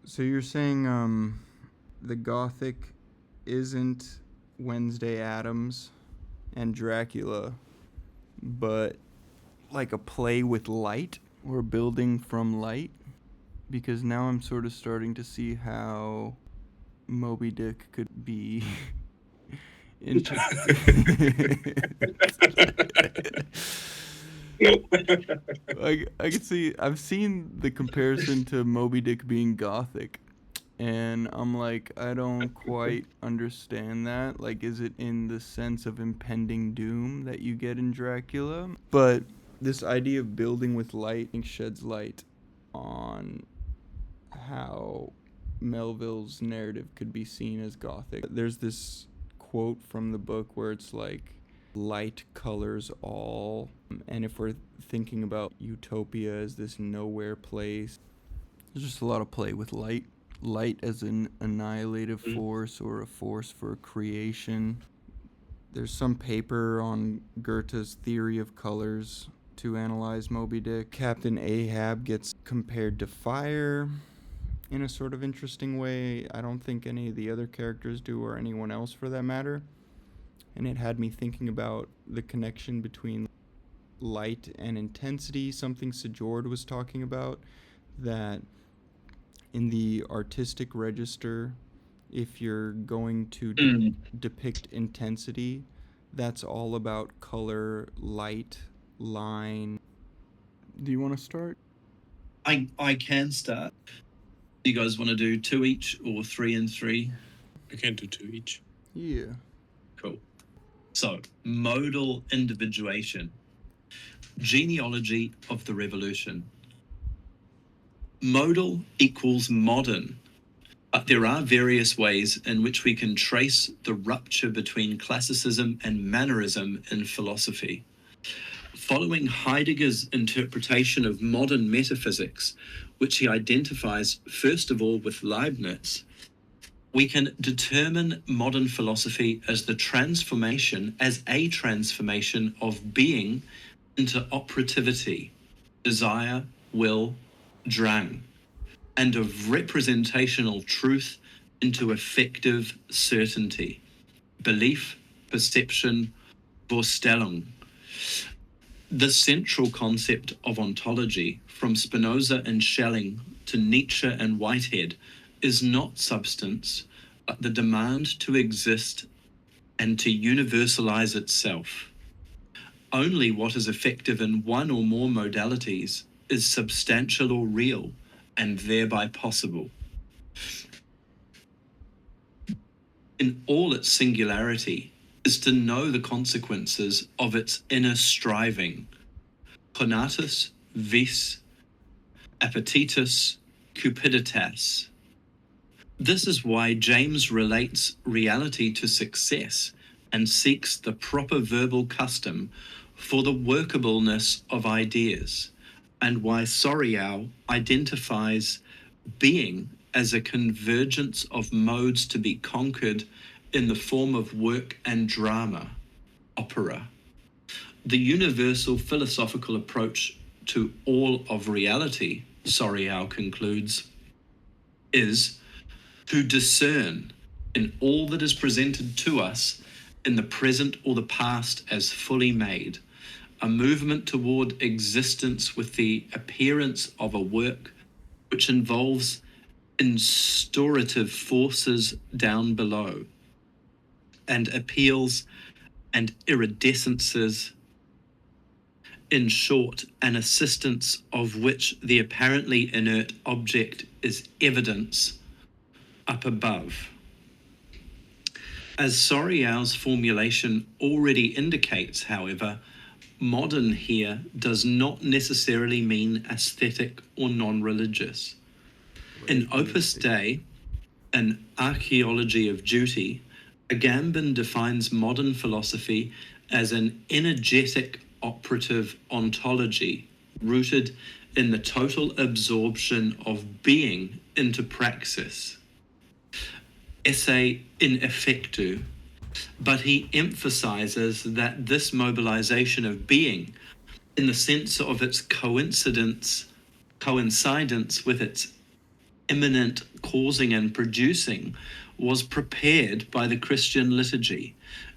So you're saying the Gothic isn't Wednesday Addams and Dracula, but like a play with light or building from light? Because now I'm sort of starting to see how Moby Dick could be interesting. I can see. I've seen the comparison to Moby Dick being gothic, and I'm like, I don't quite understand that. Like, is it in the sense of impending doom that you get in Dracula? But this idea of building with light sheds light on how Melville's narrative could be seen as gothic. There's this quote from the book where it's like, light colors all. And if we're thinking about utopia as this nowhere place, there's just a lot of play with light. Light as an annihilative force or a force for creation. There's some paper on Goethe's theory of colors to analyze Moby Dick. Captain Ahab gets compared to fire in a sort of interesting way. I don't think any of the other characters do, or anyone else for that matter. And it had me thinking about the connection between light and intensity, something Sejord was talking about, that in the artistic register, if you're going to depict intensity, that's all about color, light, line. Do you want to start? I can start. Do you guys want to do 2 each or 3 and 3? We can do 2 each. Yeah. Cool. So, modal individuation. Genealogy of the revolution. Modal equals modern, but there are various ways in which we can trace the rupture between classicism and Mannerism in philosophy. Following Heidegger's interpretation of modern metaphysics, which he identifies first of all with Leibniz, we can determine modern philosophy as a transformation of being into operativity, desire, will, drang, and of representational truth into effective certainty, belief, perception, Vorstellung. The central concept of ontology, from Spinoza and Schelling to Nietzsche and Whitehead, is not substance, but the demand to exist and to universalize itself. Only what is effective in one or more modalities is substantial or real, and thereby possible. In all its singularity is to know the consequences of its inner striving. Conatus, vis, appetitus, cupiditas. This is why James relates reality to success and seeks the proper verbal custom for the workableness of ideas, and why Soriao identifies being as a convergence of modes to be conquered in the form of work and drama, opera. The universal philosophical approach to all of reality, Soriao concludes, is to discern in all that is presented to us in the present or the past as fully made, a movement toward existence with the appearance of a work which involves instaurative forces down below, and appeals and iridescences, in short, an assistance of which the apparently inert object is evidence up above. As Soriao's formulation already indicates, however, modern here does not necessarily mean aesthetic or non-religious. In Opus Dei, an archaeology of duty, Agamben defines modern philosophy as an energetic operative ontology rooted in the total absorption of being into praxis. Esse in effectu, but he emphasizes that this mobilization of being, in the sense of its coincidence with its imminent causing and producing was prepared by the Christian liturgy,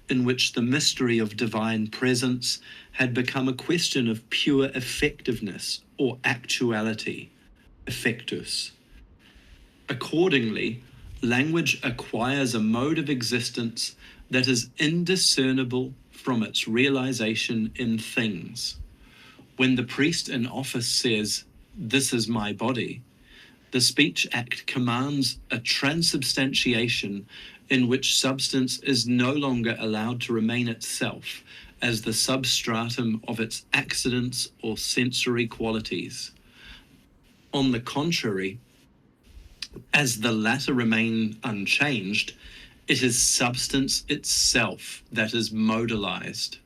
in which the mystery of divine presence had become a question of pure effectiveness or actuality, effectus. Accordingly, language acquires a mode of existence that is indiscernible from its realization in things. When the priest in office says, "This is my body," the speech act commands a transubstantiation in which substance is no longer allowed to remain itself as the substratum of its accidents or sensory qualities. On the contrary, as the latter remain unchanged, it is substance itself that is modalized.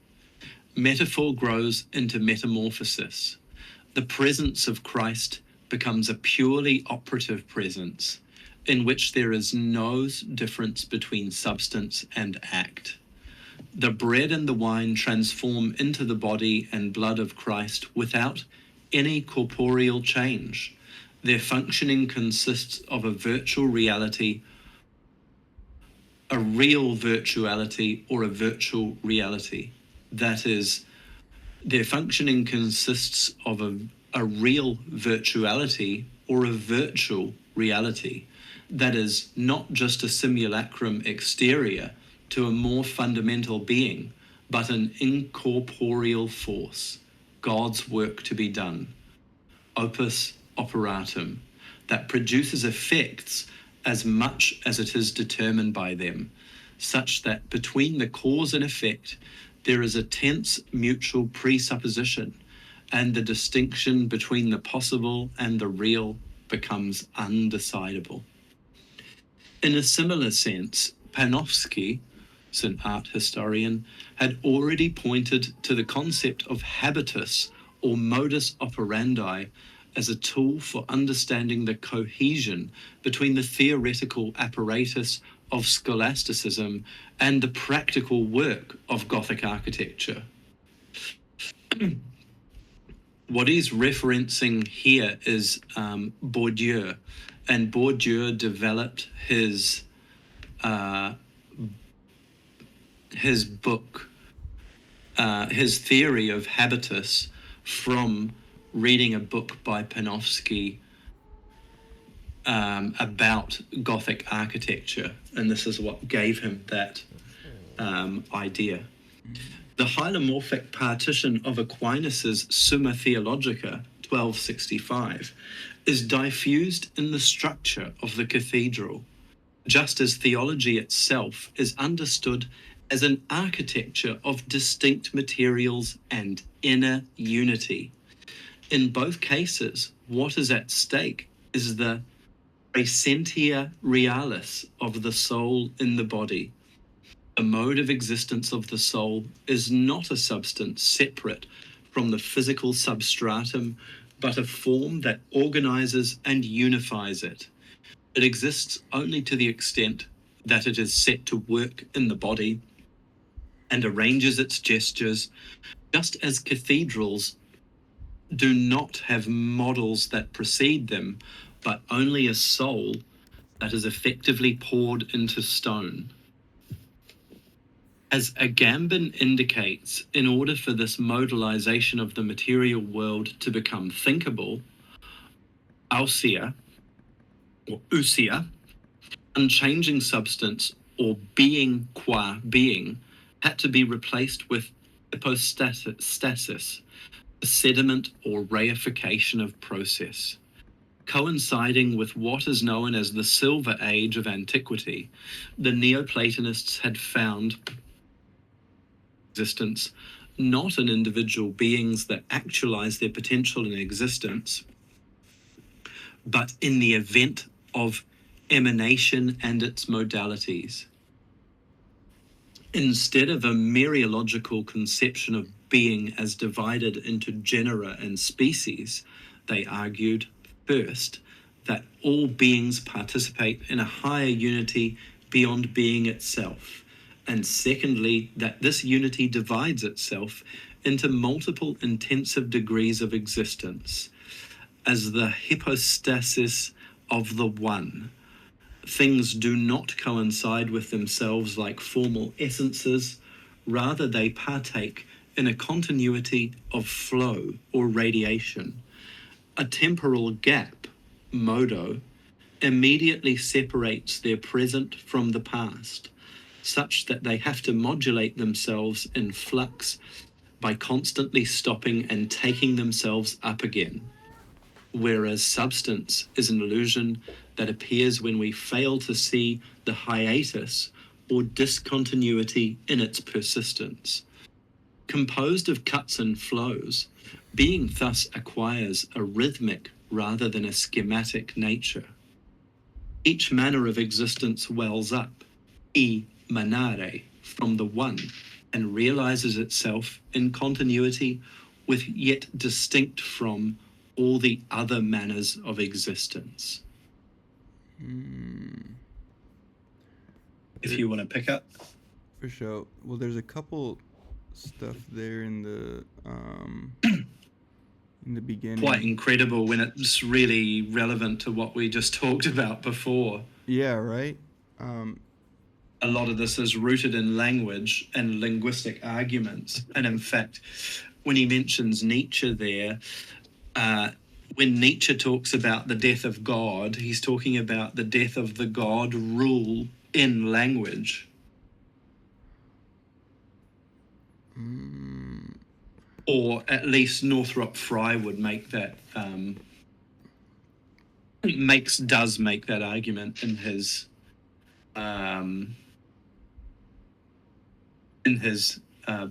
Metaphor grows into metamorphosis. The presence of Christ becomes a purely operative presence in which there is no difference between substance and act. The bread and the wine transform into the body and blood of Christ without any corporeal change. Their functioning consists of a virtual reality, a real virtuality, or a virtual reality. That is, their functioning consists of a real virtuality or a virtual reality. That is, not just a simulacrum exterior to a more fundamental being, but an incorporeal force, God's work to be done, opus operatum, that produces effects as much as it is determined by them, such that between the cause and effect there is a tense mutual presupposition, and the distinction between the possible and the real becomes undecidable. In a similar sense, Panofsky, an art historian, had already pointed to the concept of habitus or modus operandi as a tool for understanding the cohesion between the theoretical apparatus of scholasticism and the practical work of Gothic architecture. What he's referencing here is Bourdieu, and Bourdieu developed his book, his theory of habitus, from reading a book by Panofsky about Gothic architecture, and this is what gave him that idea. The hylomorphic partition of Aquinas's Summa Theologica, 1265, is diffused in the structure of the cathedral, just as theology itself is understood as an architecture of distinct materials and inner unity. In both cases, what is at stake is the presentia realis of the soul in the body. The mode of existence of the soul is not a substance separate from the physical substratum, but a form that organizes and unifies it. It exists only to the extent that it is set to work in the body and arranges its gestures, just as cathedrals do not have models that precede them, but only a soul that is effectively poured into stone. As Agamben indicates, in order for this modalization of the material world to become thinkable, ousia, or ousia, unchanging substance, or being qua being, had to be replaced with hypostasis, a sediment or reification of process. Coinciding with what is known as the Silver Age of antiquity, the Neoplatonists had found existence not in individual beings that actualize their potential in existence, but in the event of emanation and its modalities. Instead of a mereological conception of being as divided into genera and species, they argued, first, that all beings participate in a higher unity beyond being itself, and secondly, that this unity divides itself into multiple intensive degrees of existence. As the hypostasis of the one. Things do not coincide with themselves like formal essences. Rather, they partake in a continuity of flow or radiation. A temporal gap, modo, immediately separates their present from the past, such that they have to modulate themselves in flux by constantly stopping and taking themselves up again. Whereas substance is an illusion that appears when we fail to see the hiatus or discontinuity in its persistence. Composed of cuts and flows, being thus acquires a rhythmic rather than a schematic nature. Each manner of existence wells up, manare, from the one, and realizes itself in continuity with yet distinct from all the other manners of existence. If you want to pick up. For sure. Well, there's a couple stuff there in the beginning. Quite incredible when it's really relevant to what we just talked about before. Yeah, right? A lot of this is rooted in language and linguistic arguments. And in fact, when he mentions Nietzsche there, when Nietzsche talks about the death of God, he's talking about the death of the God rule in language. Or at least Northrop Frye would make that, does make that argument in his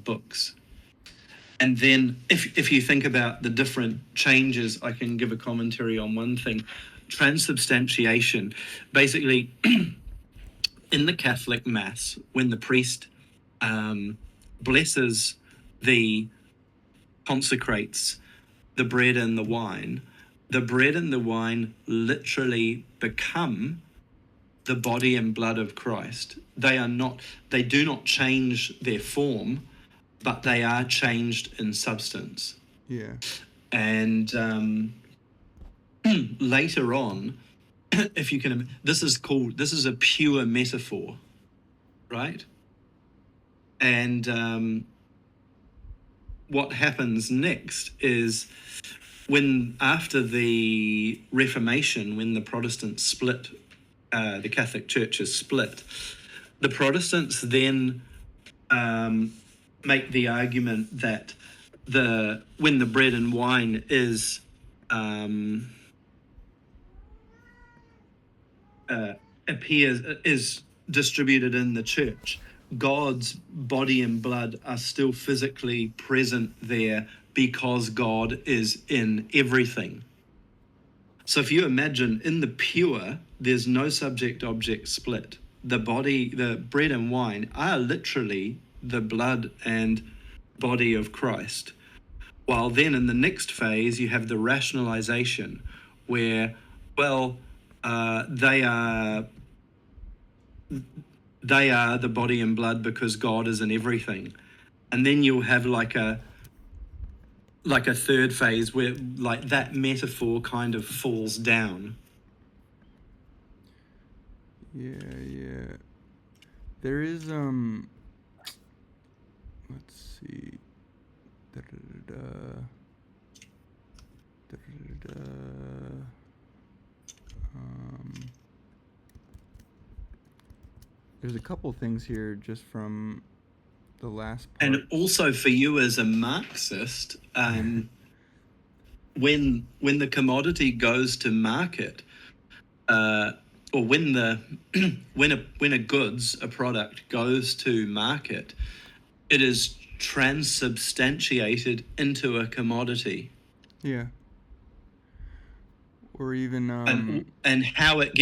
books. And then if you think about the different changes, I can give a commentary on one thing. Transubstantiation. Basically, in the Catholic Mass, when the priest blesses consecrates the bread and the wine literally become the body and blood of Christ. They do not change their form, but they are changed in substance. Yeah. And later on, if you can, this is a pure metaphor, right? And what happens next is after the Reformation, when the Protestants split, the Catholic Church is split, the Protestants then make the argument that when the bread and wine is distributed in the church, God's body and blood are still physically present there because God is in everything. So if you imagine in the pure, there's no subject-object split. The bread and wine are literally the blood and body of Christ. While then in the next phase, you have the rationalization where, they are the body and blood because God is in everything. And then you'll have like a third phase where like that metaphor kind of falls down. Yeah. There is let's see. There's a couple things here just from the last part. And also for you as a Marxist, when the commodity goes to market, or when a product goes to market, it is transubstantiated into a commodity. Yeah. Or even and how it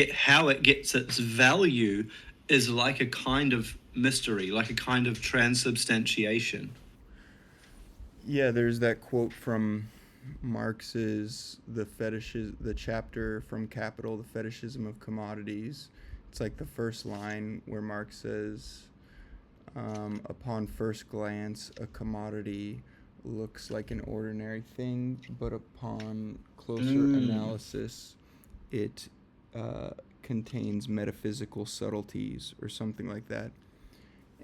gets its value is like a kind of mystery, like a kind of transubstantiation. Yeah, there's that quote from Marx's the chapter from Capital, The Fetishism of Commodities. It's like the first line where Marx says, upon first glance, a commodity looks like an ordinary thing, but upon closer analysis, it contains metaphysical subtleties or something like that.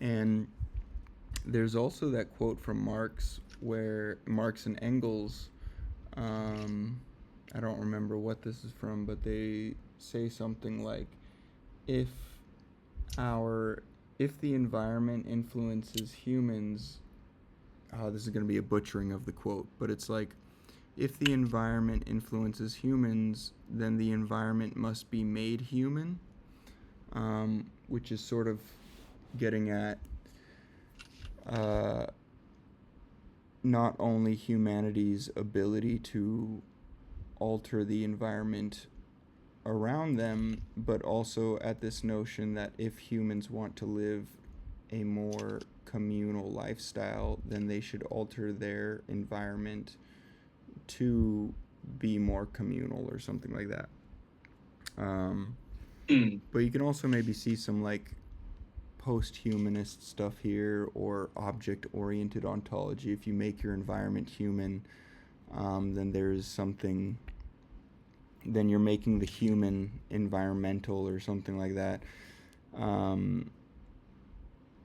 And there's also that quote from Marx where Marx and Engels, um, I don't remember what this is from, but they say something like, if our if the environment influences humans, this is going to be a butchering of the quote, but it's like, if the environment influences humans, then the environment must be made human, which is sort of getting at uh, not only humanity's ability to alter the environment around them, but also at this notion that if humans want to live a more communal lifestyle, then they should alter their environment to be more communal or something like that. But you can also maybe see some like post-humanist stuff here, or object-oriented ontology. If you make your environment human, then there's something. Then you're making the human environmental or something like that.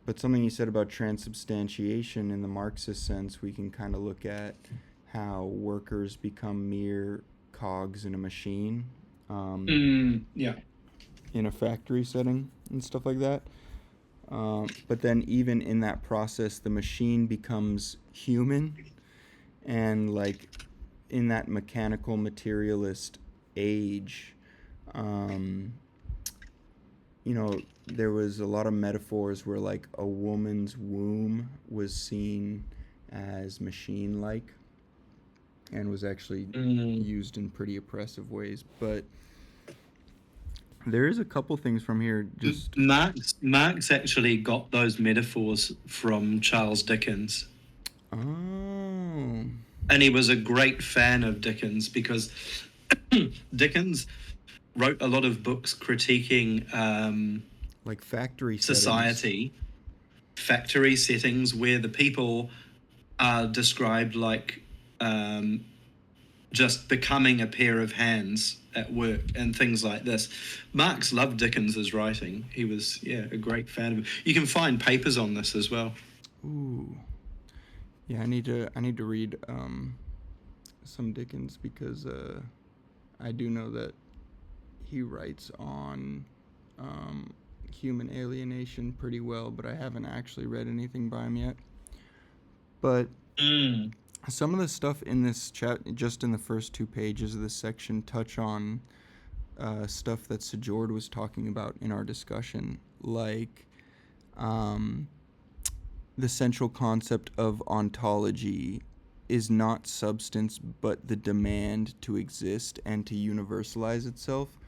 But something you said about transubstantiation in the Marxist sense, we can kind of look at how workers become mere cogs in a machine, Yeah. in a factory setting and stuff like that. But then even in that process, the machine becomes human, and like in that mechanical materialist age, there was a lot of metaphors where like a woman's womb was seen as machine-like and was actually used in pretty oppressive ways. But there is a couple things from here. Just Marx actually got those metaphors from Charles Dickens. Oh. And he was a great fan of Dickens because Dickens wrote a lot of books critiquing like factory society, factory settings where the people are described like just becoming a pair of hands at work and things like this. Marx loved Dickens's writing. He was, a great fan of it. You can find papers on this as well. Ooh. Yeah, I need to read some Dickens, because I do know that he writes on human alienation pretty well, but I haven't actually read anything by him yet. But some of the stuff in this chat, just in the first 2 pages of this section, touch on stuff that Sajord was talking about in our discussion, like the central concept of ontology is not substance, but the demand to exist and to universalize itself.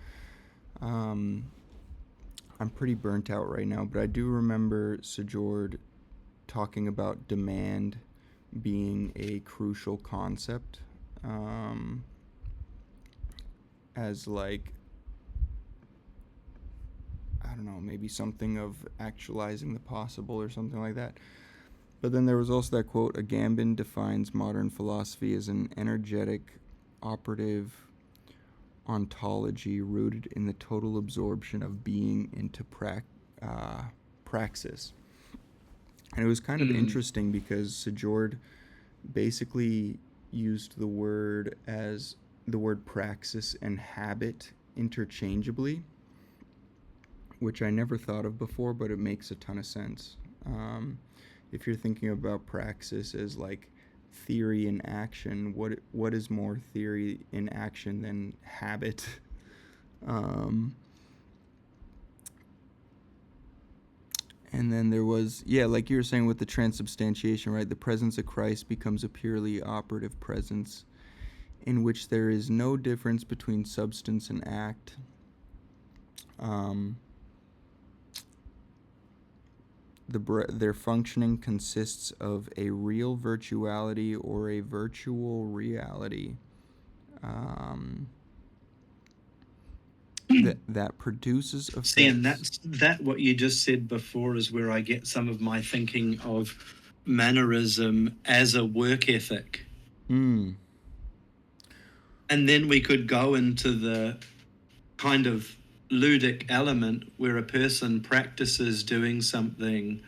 I'm pretty burnt out right now, but I do remember Sajord talking about demand being a crucial concept, as like, I don't know, maybe something of actualizing the possible or something like that. But then there was also that quote, Agamben defines modern philosophy as an energetic, operative ontology rooted in the total absorption of being into praxis. And it was kind of interesting because Sajord basically used the word praxis and habit interchangeably, which I never thought of before, but it makes a ton of sense. If you're thinking about praxis as like theory in action, what is more theory in action than habit? And then there was, like you were saying with the transubstantiation, right? The presence of Christ becomes a purely operative presence in which there is no difference between substance and act. Their functioning consists of a real virtuality or a virtual reality that produces effects. See, and that what you just said before is where I get some of my thinking of Mannerism as a work ethic. And then we could go into the kind of ludic element where a person practices doing something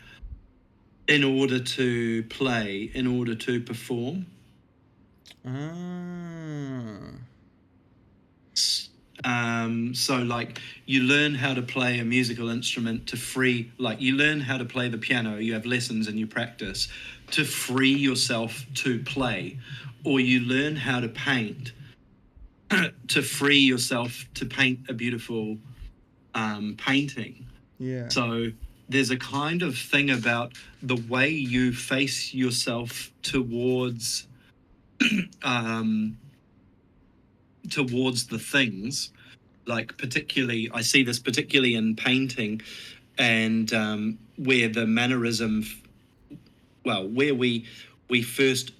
in order to play, in order to perform. Ah. So like you learn how to play a musical instrument to free, like you learn how to play the piano, you have lessons and you practice to free yourself to play, or you learn how to paint to free yourself to paint a beautiful painting. Yeah. So there's a kind of thing about the way you face yourself towards towards the things. Like particularly, I see this particularly in painting, and where the mannerism, well, where we first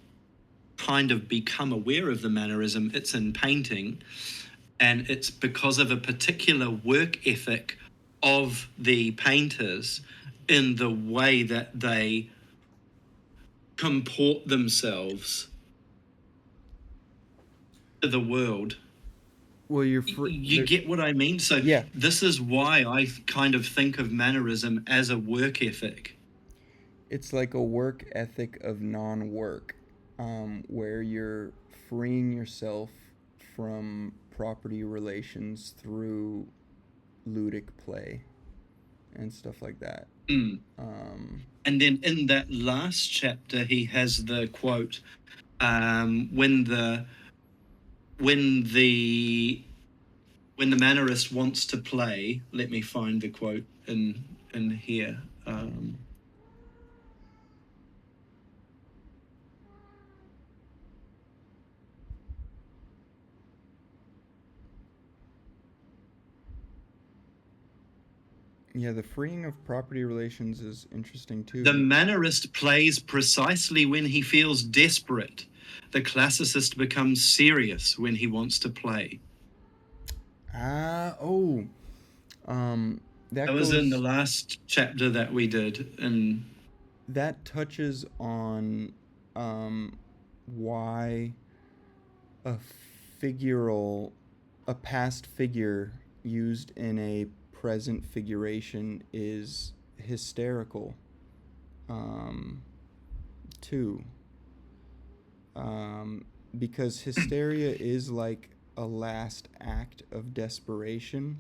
kind of become aware of the mannerism, it's in painting, and it's because of a particular work ethic of the painters in the way that they comport themselves to the world. Well, you're You get what I mean? So Yeah. this is why I kind of think of mannerism as a work ethic. It's like a work ethic of non-work, where you're freeing yourself from property relations through ludic play and stuff like that. Mm. Um, And then in that last chapter, he has the quote, when the mannerist wants to play. Let me find the quote in here. yeah, the freeing of property relations is interesting too. The mannerist plays precisely when he feels desperate. The classicist becomes serious when he wants to play. That That goes was in the last chapter that we did, and that touches on why a a past figure used in a present figuration is hysterical, too. Because hysteria is like a last act of desperation,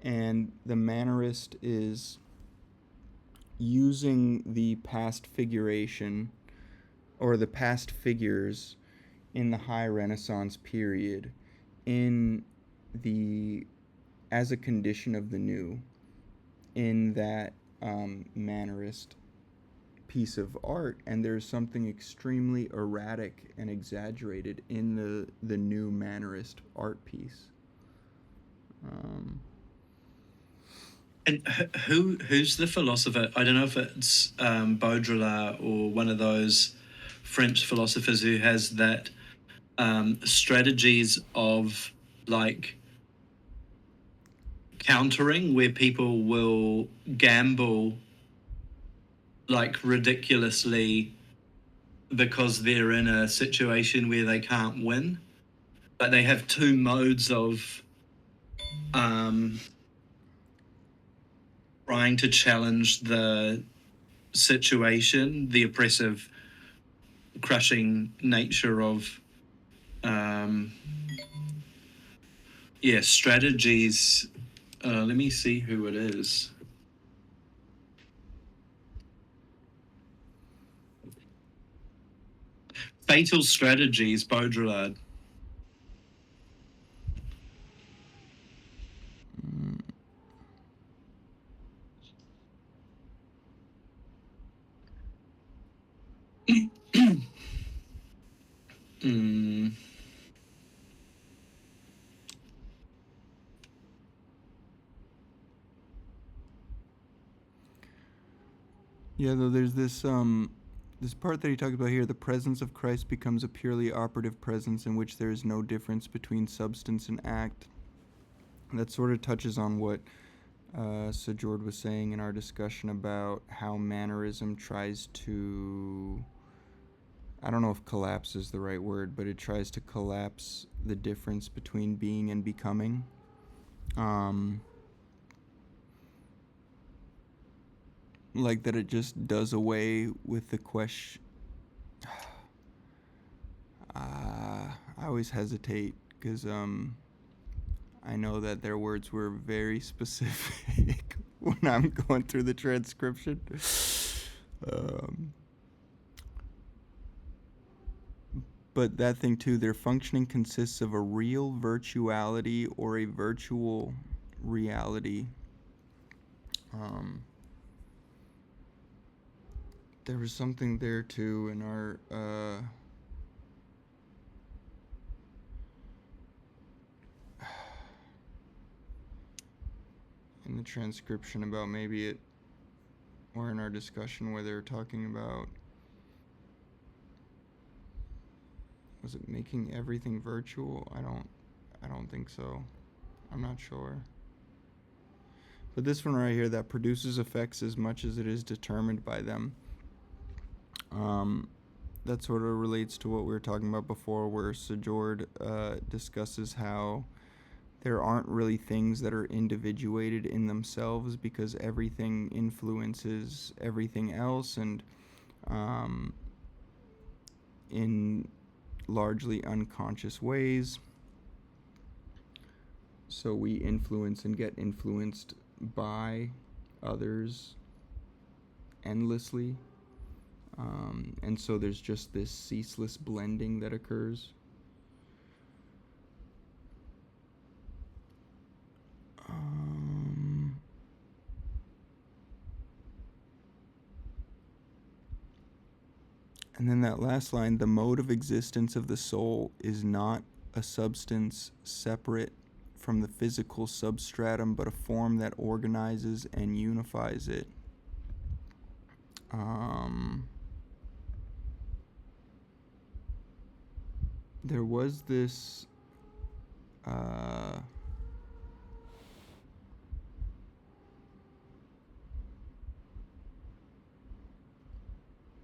and the mannerist is using the past figuration or the past figures in the high Renaissance period in the as a condition of the new in that mannerist piece of art, and there's something extremely erratic and exaggerated in the new mannerist art piece. and who's the philosopher? I don't know if it's Baudrillard or one of those French philosophers who has that strategies of like countering, where people will gamble like ridiculously because they're in a situation where they can't win, but they have two modes of trying to challenge the situation, the oppressive, crushing nature of strategies. Let me see who it is. Fatal Strategies, Baudrillard. Yeah, though there's this part that he talks about here. The presence of Christ becomes a purely operative presence in which there is no difference between substance and act. That sort of touches on what Sir George was saying in our discussion about how mannerism tries to, I don't know if collapse is the right word, but it tries to collapse the difference between being and becoming. Um, like that it just does away with the question. I always hesitate because I know that their words were very specific when I'm going through the transcription. Um, but that thing too, their functioning consists of a real virtuality or a virtual reality. There was something there too in our in the transcription about maybe it, or in our discussion where they were talking about, was it making everything virtual? I don't think so. I'm not sure. But this one right here, that produces effects as much as it is determined by them. That sort of relates to what we were talking about before, where Sajord discusses how there aren't really things that are individuated in themselves because everything influences everything else, and in largely unconscious ways. So we influence and get influenced by others endlessly. And so there's just this ceaseless blending that occurs. And then that last line, the mode of existence of the soul is not a substance separate from the physical substratum, but a form that organizes and unifies it. There was this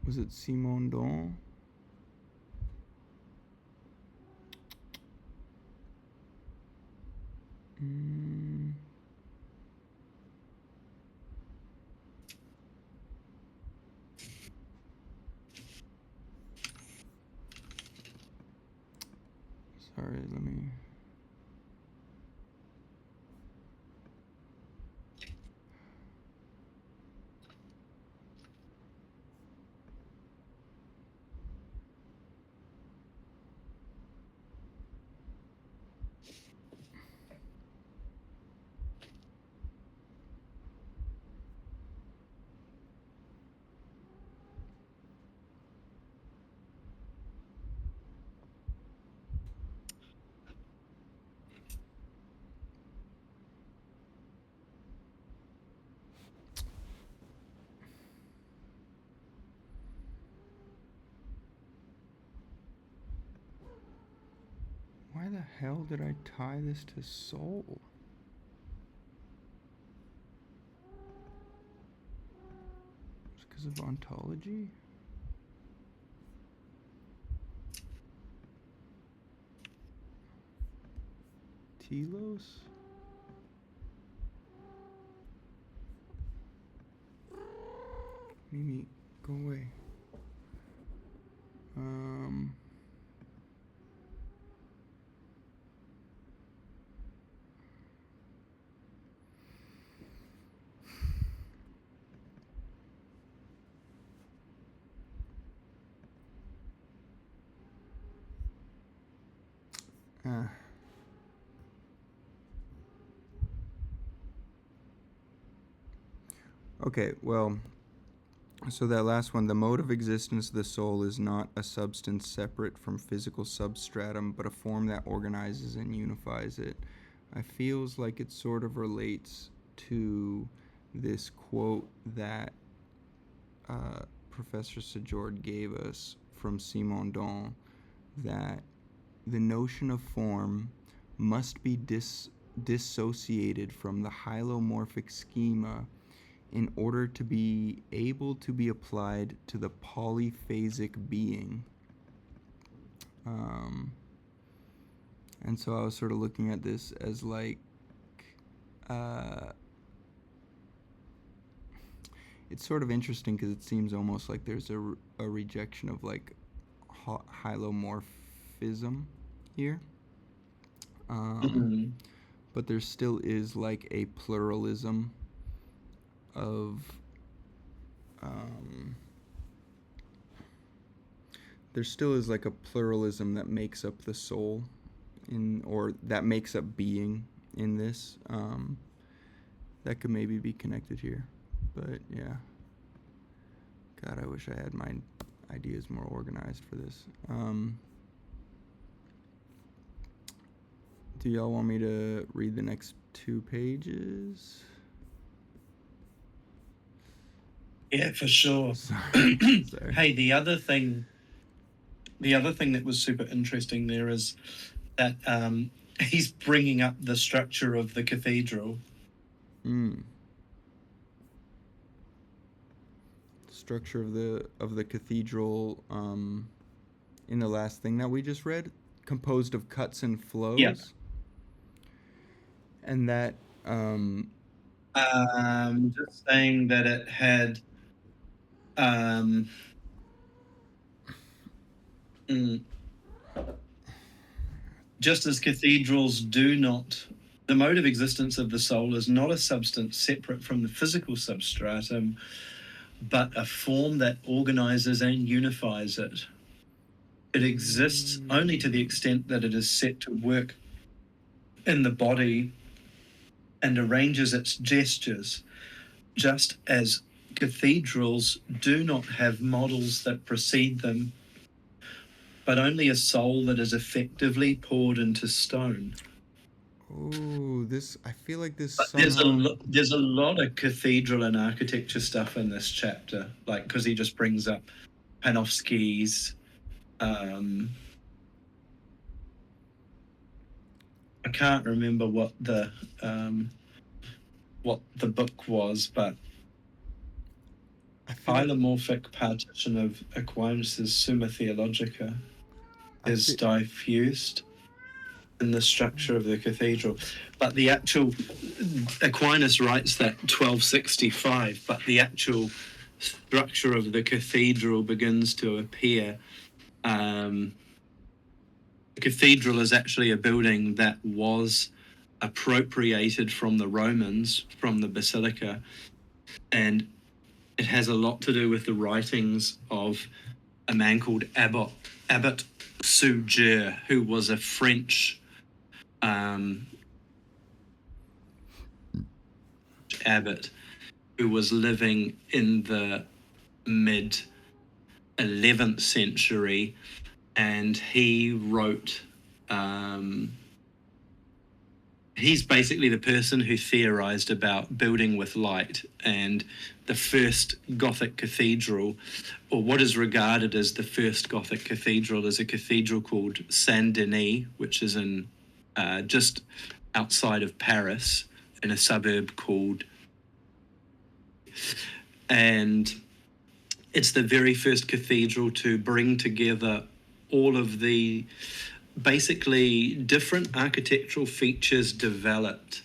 was it Simondon? Sorry, let me. Why the hell did I tie this to soul? It's because of ontology? Telos? Mimi, go away. Okay, well, so that last one, the mode of existence of the soul is not a substance separate from physical substratum, but a form that organizes and unifies it. I feels like it sort of relates to this quote that Professor Sajord gave us from Simondon, that the notion of form must be dissociated from the hylomorphic schema in order to be able to be applied to the polyphasic being. And so I was sort of looking at this as like uh, it's sort of interesting because it seems almost like there's a rejection of like hylomorphism here. Mm. But there still is like a pluralism of there still is like a pluralism that makes up the soul or that makes up being in this, that could maybe be connected here. But yeah, God, I wish I had my ideas more organized for this. Do y'all want me to read the next 2 pages? Yeah, for sure. Sorry. Hey, the other thing that was super interesting there is that he's bringing up the structure of the cathedral. Structure of the cathedral, in the last thing that we just read, composed of cuts and flows. Yeah. And that just saying that it had just as cathedrals do not, the mode of existence of the soul is not a substance separate from the physical substratum, but a form that organizes and unifies it. It exists only to the extent that it is set to work in the body and arranges its gestures, just as cathedrals do not have models that precede them, but only a soul that is effectively poured into stone. Oh, I feel like this. There's a lot of cathedral and architecture stuff in this chapter, like because he just brings up Panofsky's. I can't remember what the book was, but hylomorphic partition of Aquinas' Summa Theologica is diffused in the structure of the cathedral. But the actual, Aquinas writes that 1265, but the actual structure of the cathedral begins to appear. The cathedral is actually a building that was appropriated from the Romans, from the basilica, and it has a lot to do with the writings of a man called Abbot Suger, who was a French abbot who was living in the mid 11th century, and he wrote, he's basically the person who theorized about building with light, and the first Gothic cathedral, or what is regarded as the first Gothic cathedral, is a cathedral called Saint Denis, which is in just outside of Paris in a suburb called, and it's the very first cathedral to bring together all of the basically different architectural features developed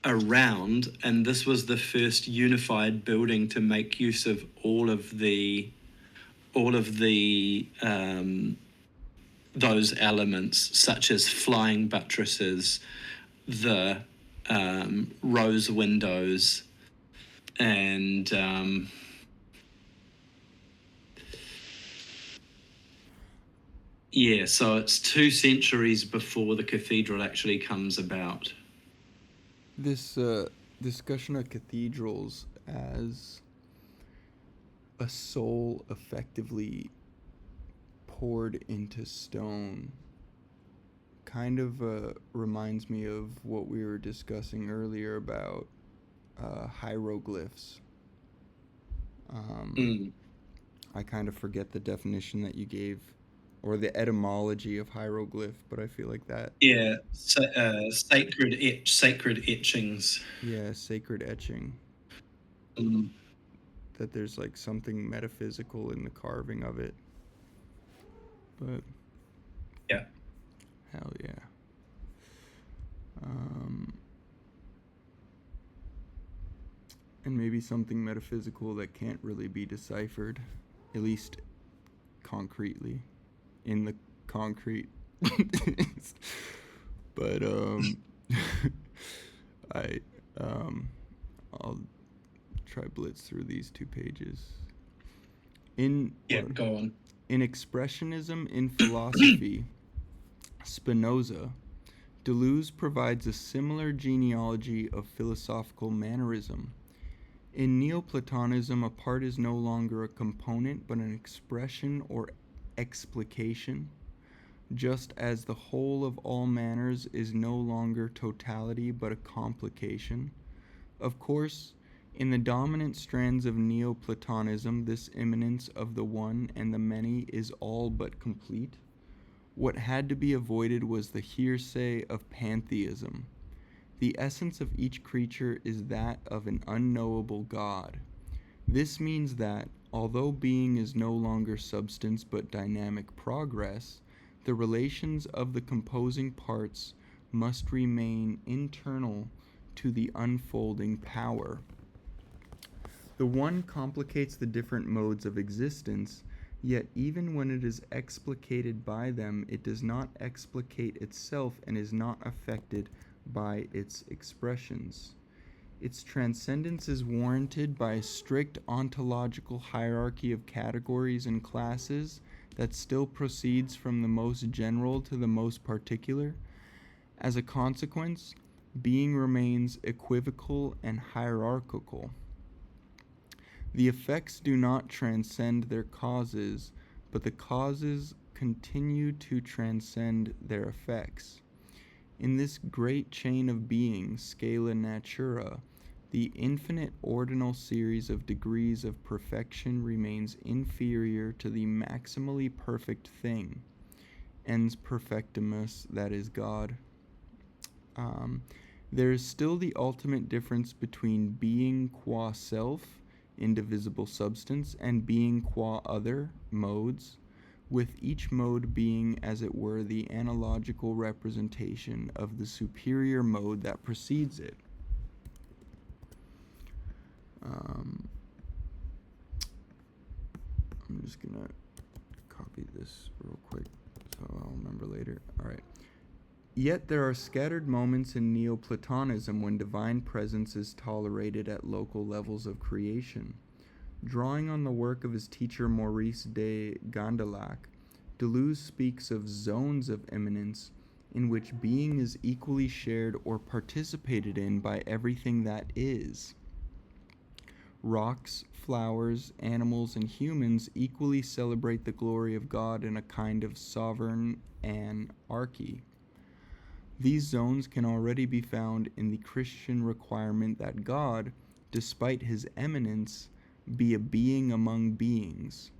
around, and this was the first unified building to make use of all of the those elements, such as flying buttresses, the rose windows, and yeah, so it's 2 centuries before the cathedral actually comes about. This discussion of cathedrals as a soul effectively poured into stone kind of reminds me of what we were discussing earlier about hieroglyphs. I kind of forget the definition that you gave, or the etymology of hieroglyph, but I feel like that. Yeah, sacred etchings. Yeah, sacred etching. That there's like something metaphysical in the carving of it. But yeah, hell yeah. and maybe something metaphysical that can't really be deciphered, at least concretely, in the concrete. But I I'll try blitz through these 2 pages. In Yeah, go on. In Expressionism in Philosophy, Spinoza, Deleuze provides a similar genealogy of philosophical mannerism. In Neoplatonism, a part is no longer a component but an expression or explication, just as the whole of all manners is no longer totality but a complication. Of course, in the dominant strands of Neoplatonism, this immanence of the one and the many is all but complete. What had to be avoided was the hearsay of pantheism. The essence of each creature is that of an unknowable God. This means that, although being is no longer substance but dynamic progress, the relations of the composing parts must remain internal to the unfolding power. The one complicates the different modes of existence, yet even when it is explicated by them, it does not explicate itself and is not affected by its expressions. Its transcendence is warranted by a strict ontological hierarchy of categories and classes that still proceeds from the most general to the most particular. As a consequence, being remains equivocal and hierarchical. The effects do not transcend their causes, but the causes continue to transcend their effects. In this great chain of being, scala natura, the infinite ordinal series of degrees of perfection remains inferior to the maximally perfect thing, ens perfectimus, that is God. There is still the ultimate difference between being qua self, indivisible substance, and being qua other, modes, with each mode being, as it were, the analogical representation of the superior mode that precedes it. I'm just gonna copy this real quick so I'll remember later. Alright. Yet there are scattered moments in Neoplatonism when divine presence is tolerated at local levels of creation. Drawing on the work of his teacher Maurice de Gandillac, Deleuze speaks of zones of immanence in which being is equally shared or participated in by everything that is. Rocks, flowers, animals, and humans equally celebrate the glory of God in a kind of sovereign anarchy. These zones can already be found in the Christian requirement that God, despite his eminence, be a being among beings.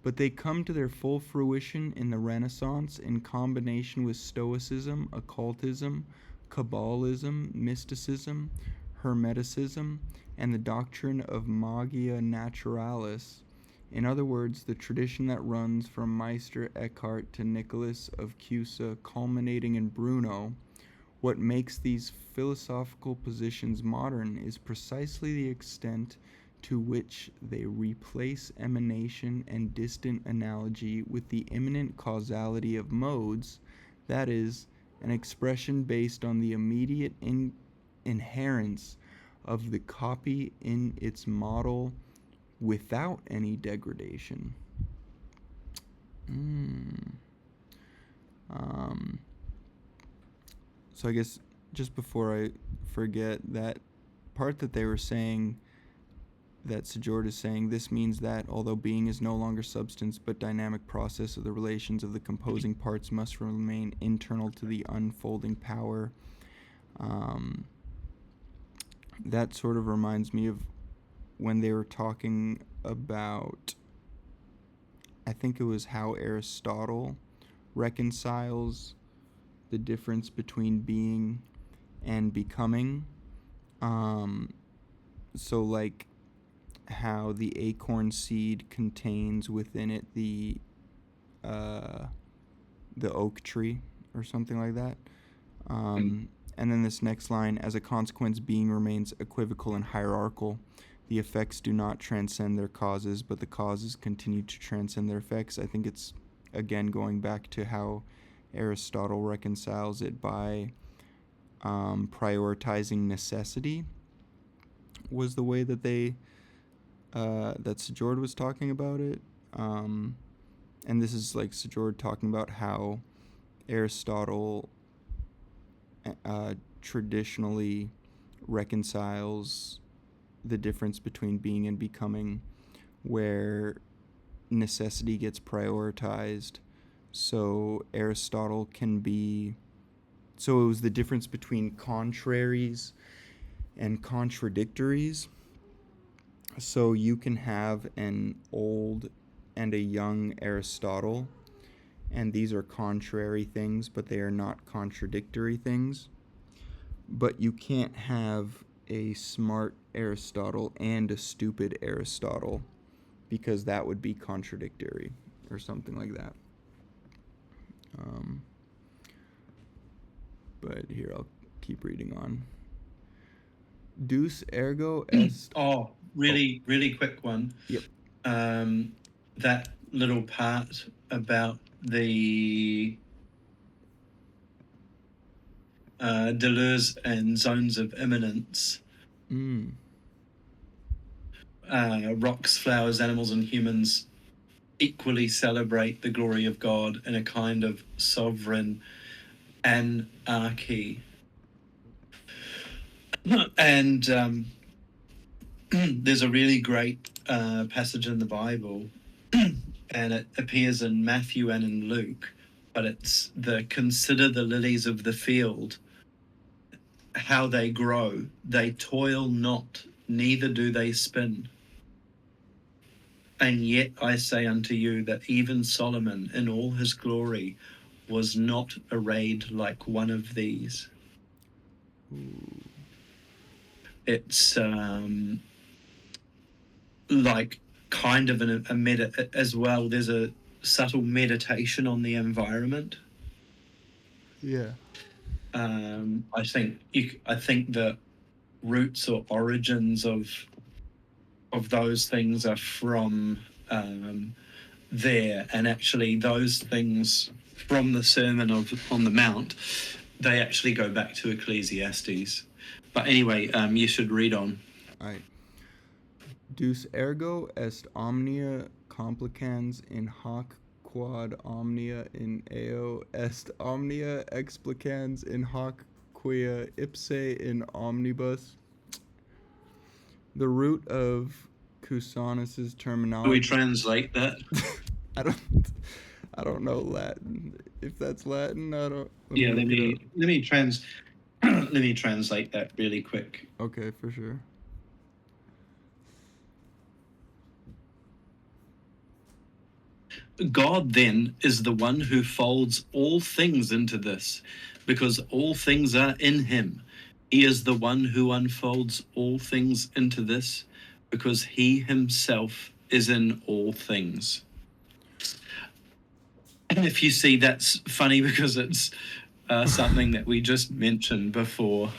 But they come to their full fruition in the Renaissance in combination with Stoicism, occultism, Kabbalism, mysticism, Hermeticism, and the doctrine of magia naturalis. In other words, the tradition that runs from Meister Eckhart to Nicholas of Cusa, culminating in Bruno. What makes these philosophical positions modern is precisely the extent to which they replace emanation and distant analogy with the immanent causality of modes, that is, an expression based on the immediate inherence of the copy in its model without any degradation. So I guess just before I forget, that part that they were saying, that Sejord is saying, this means that although being is no longer substance but dynamic process of the relations of the composing parts must remain internal to the unfolding power. That sort of reminds me of when they were talking about, I think it was how Aristotle reconciles the difference between being and becoming. So like how the acorn seed contains within it the oak tree or something like that. And then this next line, as a consequence, being remains equivocal and hierarchical. The effects do not transcend their causes, but the causes continue to transcend their effects. I think it's, again, going back to how Aristotle reconciles it by prioritizing necessity was the way that that Sjord was talking about it. And this is like Sjord talking about how Aristotle traditionally reconciles the difference between being and becoming, where necessity gets prioritized. So Aristotle can be... So it was the difference between contraries and contradictories. So you can have an old and a young Aristotle, and these are contrary things, but they are not contradictory things. But you can't have a smart Aristotle and a stupid Aristotle, because that would be contradictory or something like that. But here, I'll keep reading on. Deus ergo est... really quick one. Yep. That little part about the Deleuze and zones of immanence. Rocks, flowers, animals, and humans equally celebrate the glory of God in a kind of sovereign anarchy. And there's a really great passage in the Bible, and it appears in Matthew and in Luke, but it's consider the lilies of the field, how they grow. They toil not, neither do they spin. And yet I say unto you that even Solomon in all his glory was not arrayed like one of these. Ooh. It's like kind of as well. There's a subtle meditation on the environment. Yeah. I think the roots or origins of those things are from there, and actually those things from the Sermon on the Mount, they actually go back to Ecclesiastes. But anyway, you should read on. All right. Deus ergo est omnia complicans in hoc quod omnia in eo est omnia explicans in hoc quia ipse in omnibus. The root of Cusanus's terminology... Do we translate that? I don't know Latin. If that's Latin, I don't... Yeah, let me translate that really quick. Okay, for sure. God, then, is the one who folds all things into this, because all things are in him. He is the one who unfolds all things into this, because he himself is in all things. And if you see, that's funny because it's something that we just mentioned before.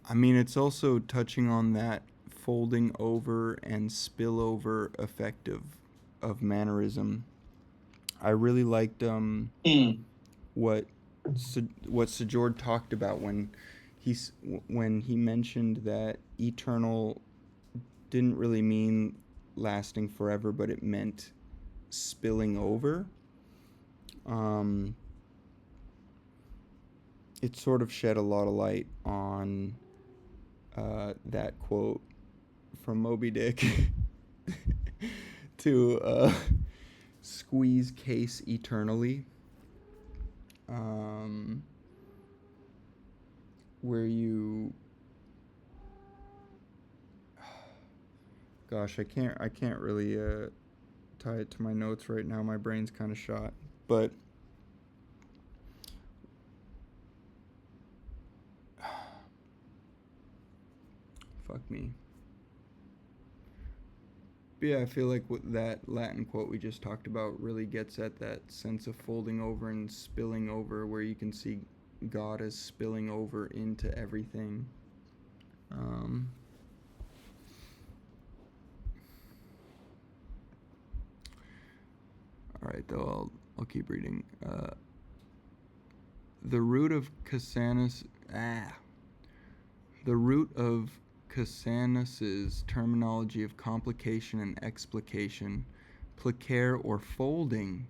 I mean, it's also touching on that folding over and spillover effect of Mannerism. I really liked what Sjord talked about when he mentioned that eternal didn't really mean lasting forever, but it meant spilling over. It sort of shed a lot of light on that quote from Moby Dick to squeeze case eternally, where you... Gosh, I can't really tie it to my notes right now. My brain's kind of shot, but fuck me. But yeah, I feel like that Latin quote we just talked about really gets at that sense of folding over and spilling over, where you can see God as spilling over into everything. All right, though, I'll keep reading. The root of Casanus. The root of Casanus's terminology of complication and explication, placaire or folding,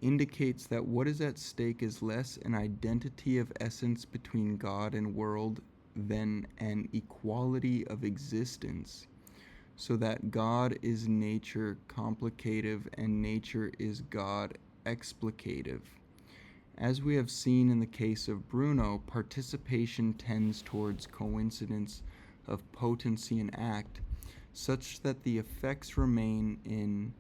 indicates that what is at stake is less an identity of essence between God and world than an equality of existence, so that God is nature complicative and nature is God explicative. As we have seen in the case of Bruno, participation tends towards coincidence of potency and act, such that the effects remain in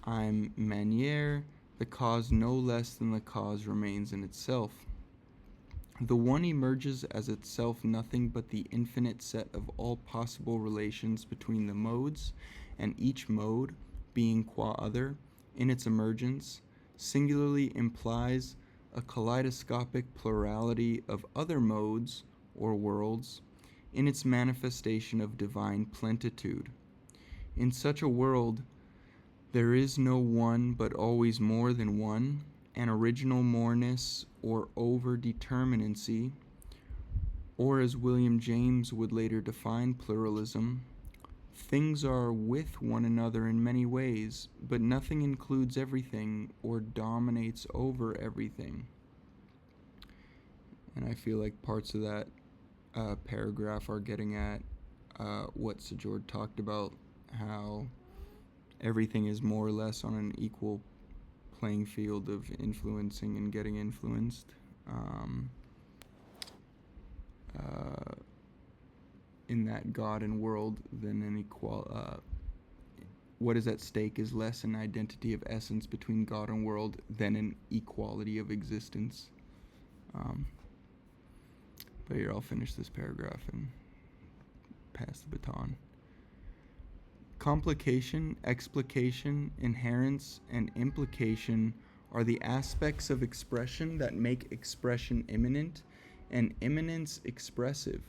manière, the cause no less than the cause remains in itself. The one emerges as itself nothing but the infinite set of all possible relations between the modes, and each mode, being qua other, in its emergence, singularly implies a kaleidoscopic plurality of other modes or worlds in its manifestation of divine plenitude. In such a world, there is no one but always more than one, an original moreness or over-determinancy, or as William James would later define pluralism, things are with one another in many ways, but nothing includes everything or dominates over everything. And I feel like parts of that paragraph are getting at what Sajord talked about, how everything is more or less on an equal playing field of influencing and getting influenced. In that God and world than an what is at stake is less an identity of essence between God and world than an equality of existence. But here, I'll finish this paragraph and pass the baton. Complication, explication, inherence, and implication are the aspects of expression that make expression immanent and immanence expressive.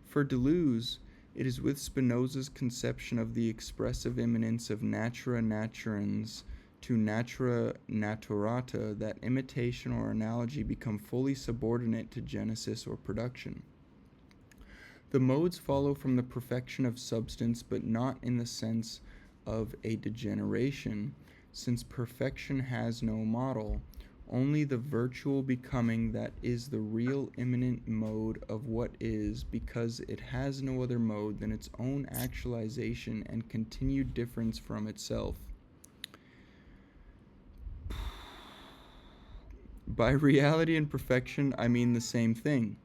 For Deleuze, it is with Spinoza's conception of the expressive immanence of natura naturans to natura naturata that imitation or analogy become fully subordinate to genesis or production. The modes follow from the perfection of substance, but not in the sense of a degeneration, since perfection has no model, only the virtual becoming that is the real immanent mode of what is, because it has no other mode than its own actualization and continued difference from itself. By reality and perfection, I mean the same thing,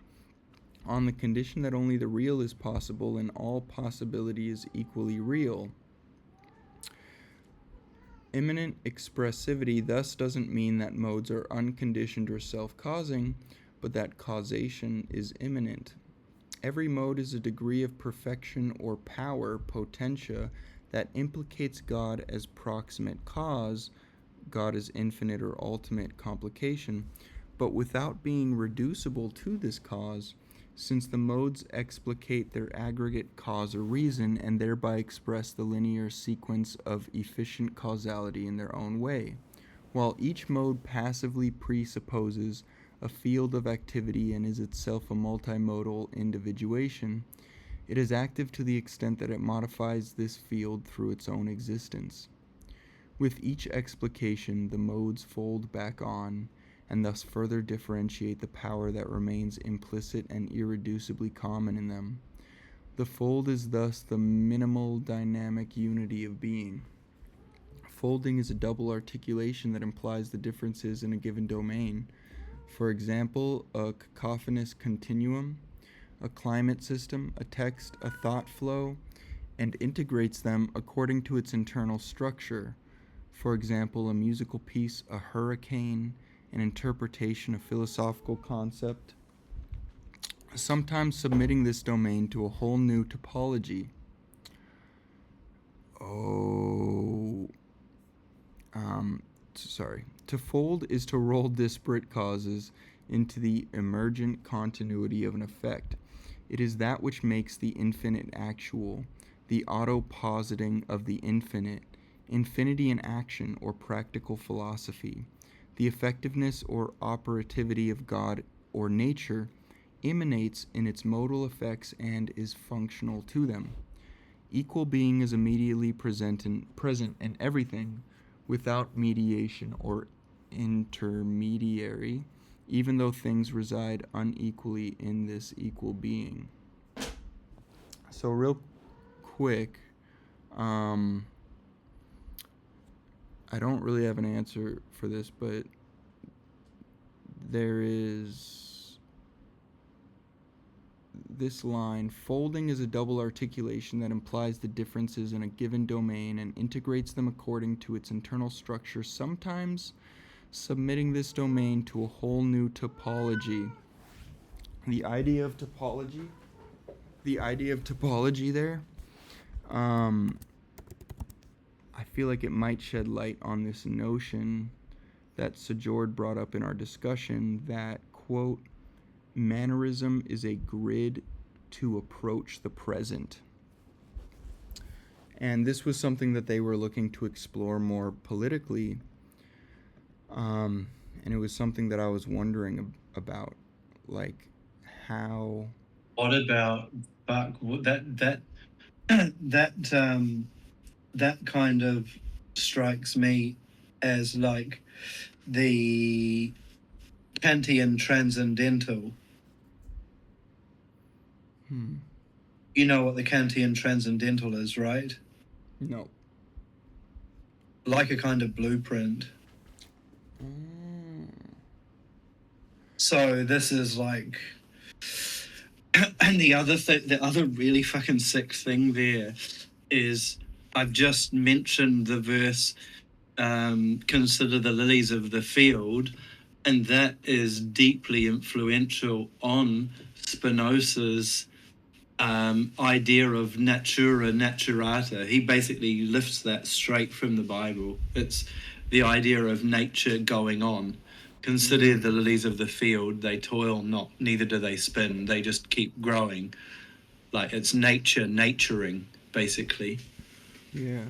on the condition that only the real is possible and all possibility is equally real. Immanent expressivity thus doesn't mean that modes are unconditioned or self-causing, but that causation is immanent. Every mode is a degree of perfection or power, potentia, that implicates God as proximate cause, God as infinite or ultimate complication, but without being reducible to this cause, since the modes explicate their aggregate cause or reason and thereby express the linear sequence of efficient causality in their own way. While each mode passively presupposes a field of activity and is itself a multimodal individuation, it is active to the extent that it modifies this field through its own existence. With each explication, the modes fold back on, and thus further differentiate the power that remains implicit and irreducibly common in them. The fold is thus the minimal dynamic unity of being. Folding is a double articulation that implies the differences in a given domain. For example, a cacophonous continuum, a climate system, a text, a thought flow, and integrates them according to its internal structure. For example, a musical piece, a hurricane, an interpretation of philosophical concept, sometimes submitting this domain to a whole new topology. To fold is to roll disparate causes into the emergent continuity of an effect. It is that which makes the infinite actual, the auto-positing of the infinite, infinity in action or practical philosophy. The effectiveness or operativity of God or nature emanates in its modal effects and is functional to them. Equal being is immediately present in everything without mediation or intermediary, even though things reside unequally in this equal being. So real quick, I don't really have an answer for this, but there is this line: folding is a double articulation that implies the differences in a given domain and integrates them according to its internal structure, sometimes submitting this domain to a whole new topology. The idea of topology there, I feel like it might shed light on this notion that Sajord brought up in our discussion that, quote, Mannerism is a grid to approach the present. And this was something that they were looking to explore more politically. And it was something that I was wondering about, like how. What about Buck? That that kind of strikes me as like the Kantian transcendental. You know what the Kantian transcendental is, right? No. Like a kind of blueprint. So this is like, and the other really fucking sick thing there is I've just mentioned the verse, consider the lilies of the field, and that is deeply influential on Spinoza's idea of natura naturata. He basically lifts that straight from the Bible. It's the idea of nature going on. Consider the lilies of the field, they toil not, neither do they spin, they just keep growing. Like it's nature naturing, basically. Yeah.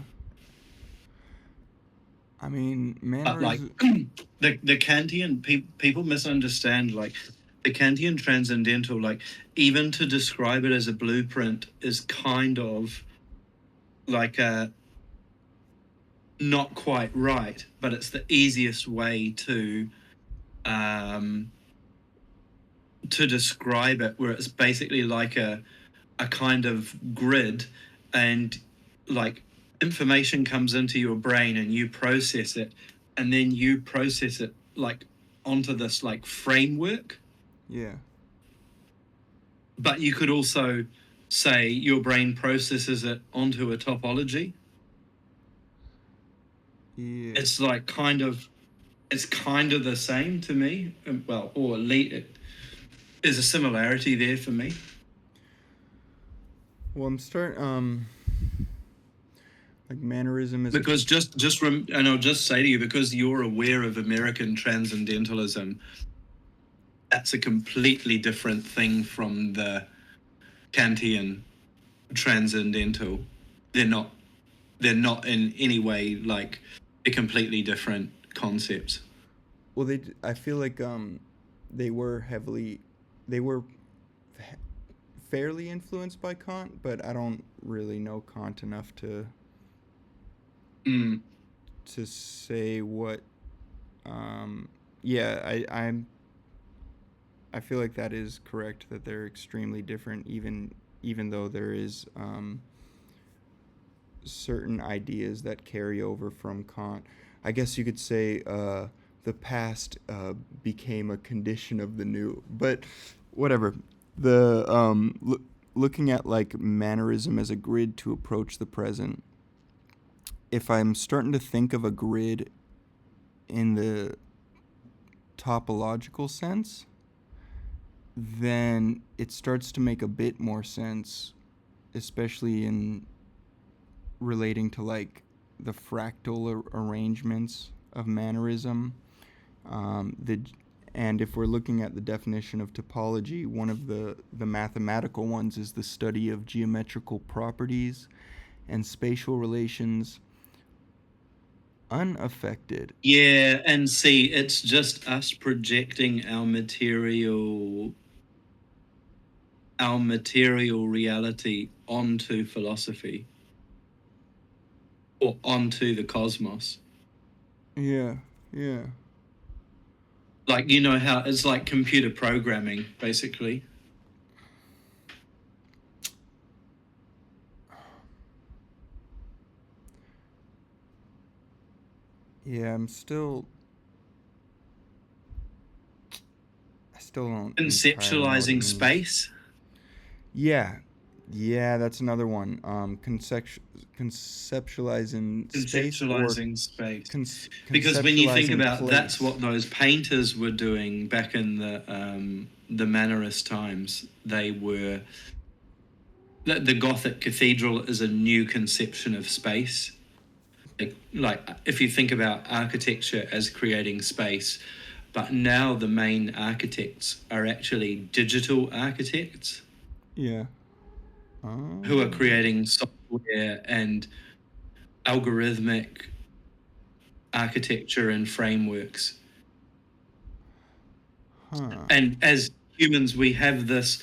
I mean, But like the Kantian people misunderstand, like the Kantian transcendental, like even to describe it as a blueprint is kind of like a not quite right, but it's the easiest way to describe it, where it's basically like a kind of grid, and like information comes into your brain and you process it, and then you process it like onto this like framework. Yeah. But you could also say your brain processes it onto a topology. Yeah. It's like it's kind of the same to me. Well, or at least there's a similarity there for me. Well, like Mannerism is Because and I'll just say to you, because you're aware of American transcendentalism, that's a completely different thing from the Kantian transcendental. They're not in any way like they're completely different concepts. Well, I feel like they were fairly influenced by Kant, but I don't really know Kant enough to say what. Yeah, I feel like that is correct, that they're extremely different, even though there is certain ideas that carry over from Kant. I guess you could say the past became a condition of the new, but whatever. The looking at like Mannerism as a grid to approach the present. If I'm starting to think of a grid in the topological sense, then it starts to make a bit more sense, especially in relating to like the fractal arrangements of Mannerism. And if we're looking at the definition of topology, one of the mathematical ones is the study of geometrical properties and spatial relations unaffected. Yeah, and see, it's just us projecting our material reality onto philosophy or onto the cosmos. Yeah, yeah. Like, you know how it's like computer programming, basically. Yeah, I still don't entirely know what it Conceptualizing means. space. Yeah, that's another one. Conceptualizing space or Conceptualizing space. cons- Because when you think conceptualizing about that's place. what those painters were doing back in the Mannerist times. They were the Gothic cathedral is a new conception of space. Like if you think about architecture as creating space, but now the main architects are actually digital architects Yeah. who are creating software and algorithmic architecture and frameworks. Huh. And as humans, we have this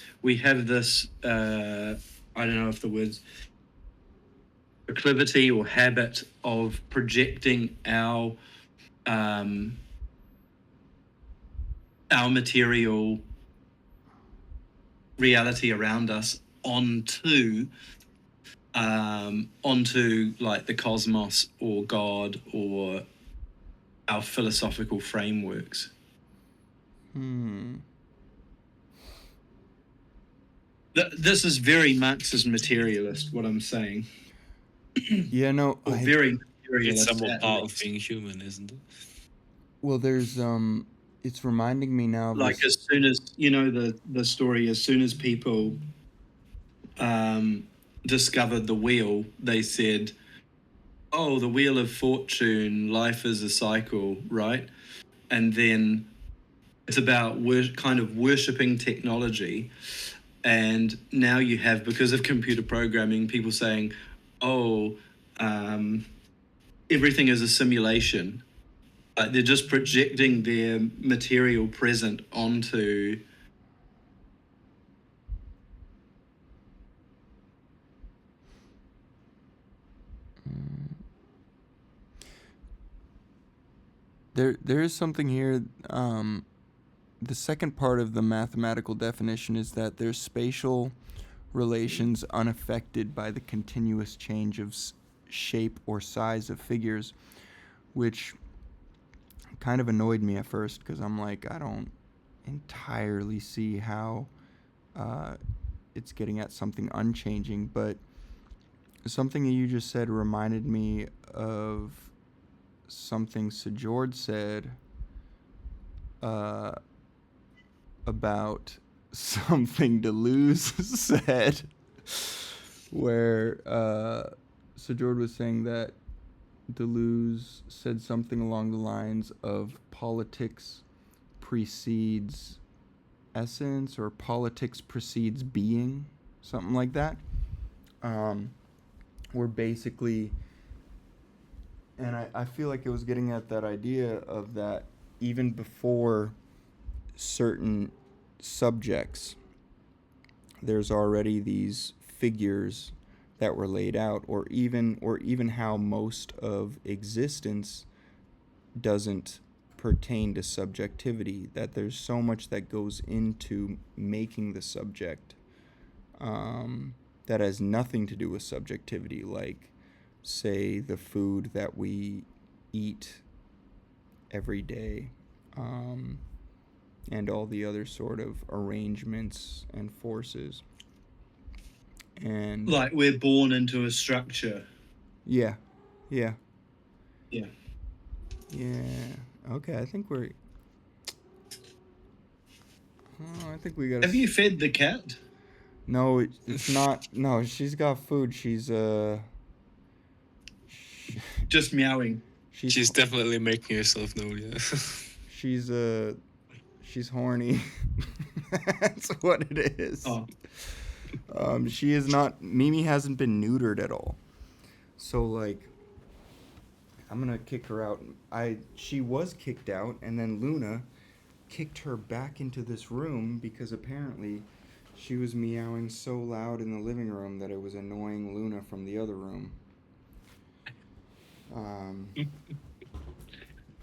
I don't know if the word's proclivity or habit of projecting our material reality around us onto like the cosmos or God or our philosophical frameworks. This is very Marxist materialist, what I'm saying. Yeah, no. Or very It's materialist. somewhat at part of least. being human, isn't it? Well, there's it's reminding me now of Like this. as soon as you know the story, as soon as people discovered the wheel, they said, "Oh, the wheel of fortune, life is a cycle, right?" And then it's about kind of worshipping technology. And now you have, because of computer programming, people saying, "Oh, everything is a simulation." They're just projecting their material present onto. There is something here. The second part of the mathematical definition is that there's spatial relations unaffected by the continuous change of shape or size of figures, which kind of annoyed me at first because I'm like, I don't entirely see how it's getting at something unchanging, but something that you just said reminded me of something Sajord said about something Deleuze said, where Sajord was saying that Deleuze said something along the lines of politics precedes essence or politics precedes being, something like that. Where basically, and I feel like it was getting at that idea of that even before certain subjects, there's already these figures that were laid out, or even how most of existence doesn't pertain to subjectivity, that there's so much that goes into making the subject that has nothing to do with subjectivity, like say the food that we eat every day, and all the other sort of arrangements and forces. And Like we're born into a structure. yeah. Yeah. Okay, I think we're. I think we gotta. Have you fed the cat? No, it's not. No, she's got food. She's Just meowing. She's definitely making herself known, yeah. she's She's horny. That's what it is. Oh, She is not. Mimi hasn't been neutered at all. So like, I'm gonna kick her out. She was kicked out, and then Luna kicked her back into this room because apparently she was meowing so loud in the living room that it was annoying Luna from the other room. And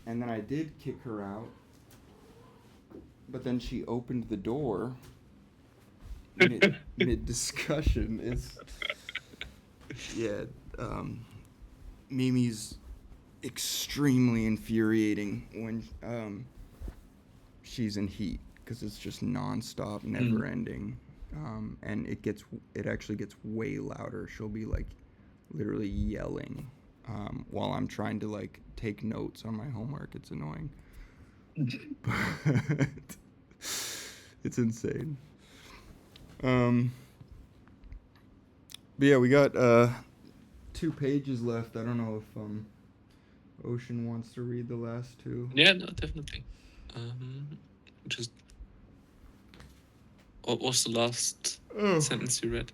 then I did kick her out, but then she opened the door mid discussion. Mimi's extremely infuriating when she's in heat because it's just nonstop, never ending, and it actually gets way louder. She'll be like literally yelling while I'm trying to like take notes on my homework. It's annoying, but it's insane. But yeah, we got 2 pages left. I don't know if Ocean wants to read the last 2. Yeah, no, definitely. Just what was the last sentence you read?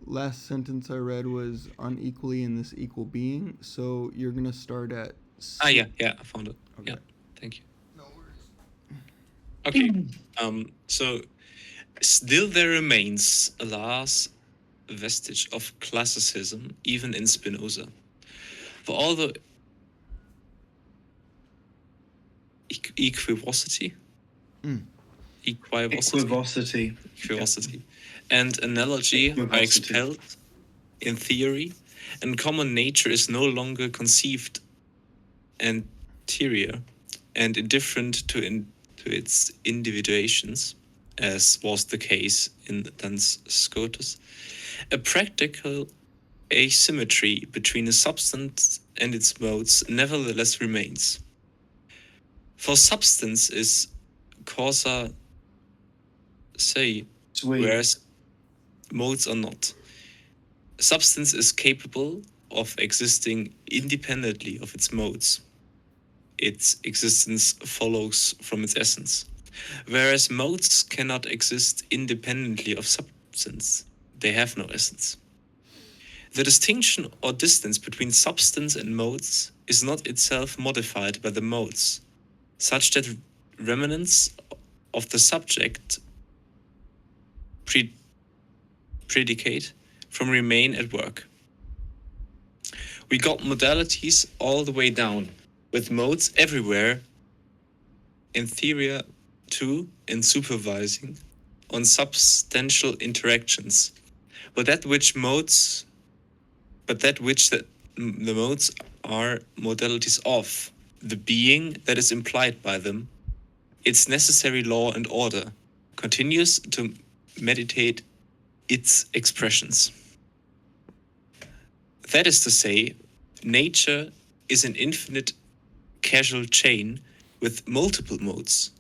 Last sentence I read was unequally in this equal being. So you're gonna start at. Yeah, I found it. Okay. Yeah, thank you. No worries. Okay. So still there remains a last vestige of classicism, even in Spinoza. For all the equivocity, and analogy are expelled in theory, and common nature is no longer conceived anterior and indifferent to its individuations, as was the case in Duns Scotus. A practical asymmetry between a substance and its modes nevertheless remains. For substance is causa sei, whereas modes are not. Substance is capable of existing independently of its modes. Its existence follows from its essence, whereas modes cannot exist independently of substance. They have no essence. The distinction or distance between substance and modes is not itself modified by the modes, such that remnants of the subject predicate from remain at work. We got modalities all the way down, with modes everywhere, inferior to and supervising on substantial interactions. But that which the modes are modalities of, the being that is implied by them, its necessary law and order, continues to meditate its expressions. That is to say, nature is an infinite causal chain with multiple modes,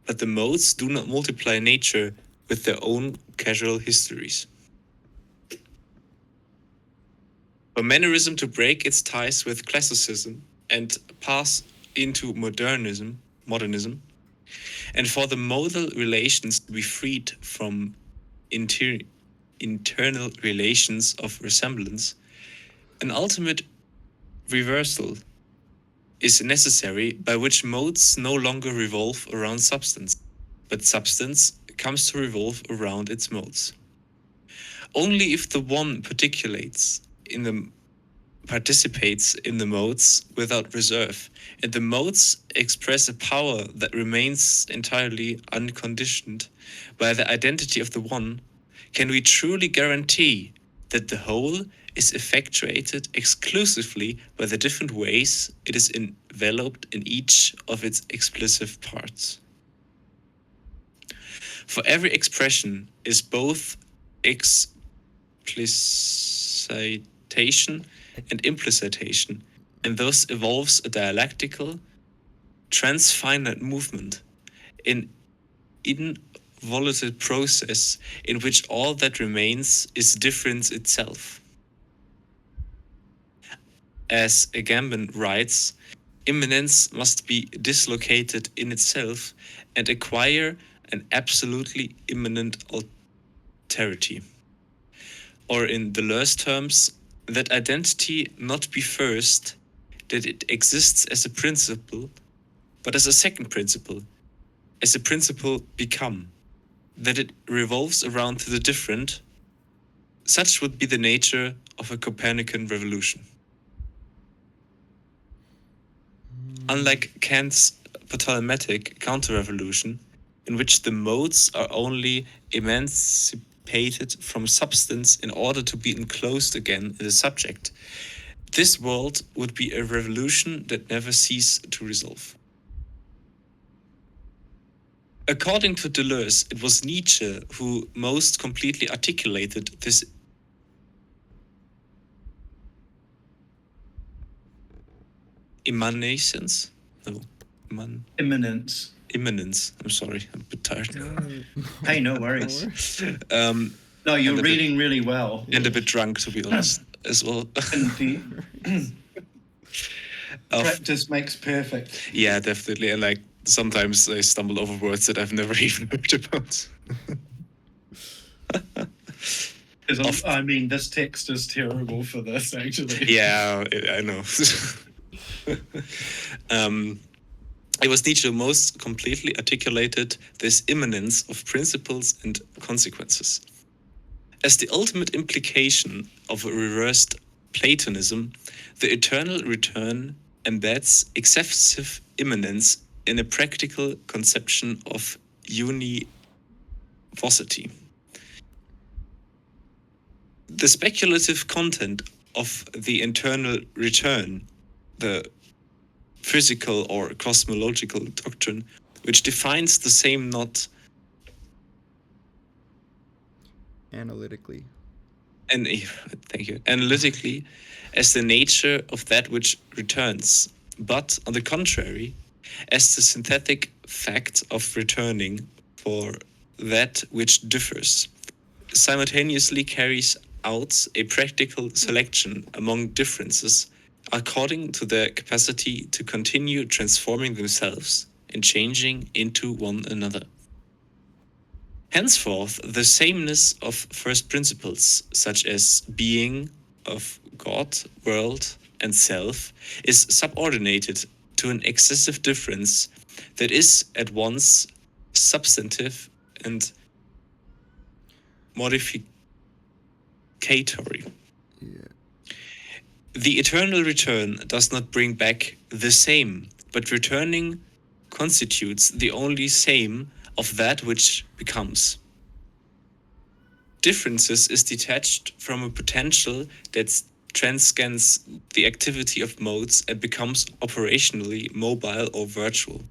but the modes do not multiply nature with their own causal histories. For Mannerism to break its ties with classicism and pass into modernism, and for the modal relations to be freed from internal relations of resemblance, an ultimate reversal is necessary by which modes no longer revolve around substance, but substance comes to revolve around its modes. Only if the one participates in the modes without reserve, and the modes express a power that remains entirely unconditioned by the identity of the one, can we truly guarantee that the whole is effectuated exclusively by the different ways it is enveloped in each of its explicit parts. For every expression is both explicitation and implicitation, and thus evolves a dialectical, transfinite movement, an involuted process in which all that remains is difference itself. As Agamben writes, immanence must be dislocated in itself and acquire an absolutely immanent alterity. Or in Deleuze terms, that identity not be first, that it exists as a principle, but as a second principle, as a principle become, that it revolves around the different. Such would be the nature of a Copernican revolution. Unlike Kant's patholematic counter-revolution, in which the modes are only emancipated from substance in order to be enclosed again in the subject, this world would be a revolution that never cease to resolve. According to Deleuze, it was Nietzsche who most completely articulated this immanence. No, Imminence. immanence. I'm sorry, I'm a bit tired. Hey, no worries. Um, No, you're And a bit- reading really well. and a bit drunk, to be honest, as well. And Of- practice makes perfect. yeah, definitely. And like sometimes I stumble over words that I've never even heard about. Because I mean, this text is terrible for this, actually. Yeah, I know. It was Nietzsche who most completely articulated this immanence of principles and consequences. As the ultimate implication of a reversed Platonism, the eternal return embeds excessive immanence in a practical conception of univocity. The speculative content of the eternal return, the physical or cosmological doctrine, which defines the same not Analytically. and thank you analytically as the nature of that which returns, but on the contrary, as the synthetic fact of returning for that which differs, simultaneously carries out a practical selection among differences according to their capacity to continue transforming themselves and changing into one another. Henceforth, the sameness of first principles, such as being, of God, world, and self, is subordinated to an excessive difference that is at once substantive and modificatory. Yeah. The eternal return does not bring back the same, but returning constitutes the only same of that which becomes. Differences is detached from a potential that transcends the activity of modes and becomes operationally mobile or virtual.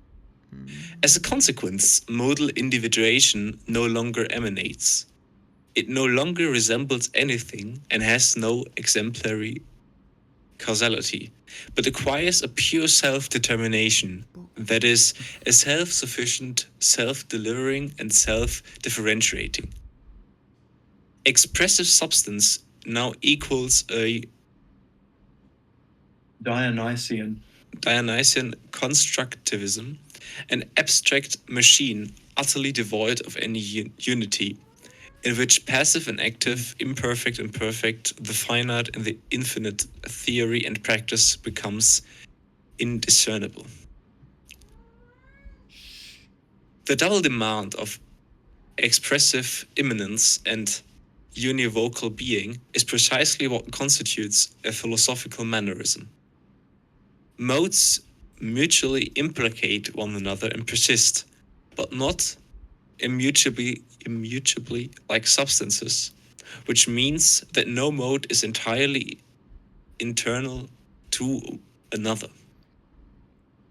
As a consequence, modal individuation no longer emanates. It no longer resembles anything and has no exemplary causality, but acquires a pure self-determination, that is, a self-sufficient, self-delivering, and self-differentiating. Expressive substance now equals a Dionysian. constructivism, an abstract machine utterly devoid of any unity, in which passive and active, imperfect and perfect, the finite and the infinite, theory and practice becomes indiscernible. The double demand of expressive immanence and univocal being is precisely what constitutes a philosophical mannerism. Modes mutually implicate one another and persist, but not immutably like substances, which means that no mode is entirely internal to another.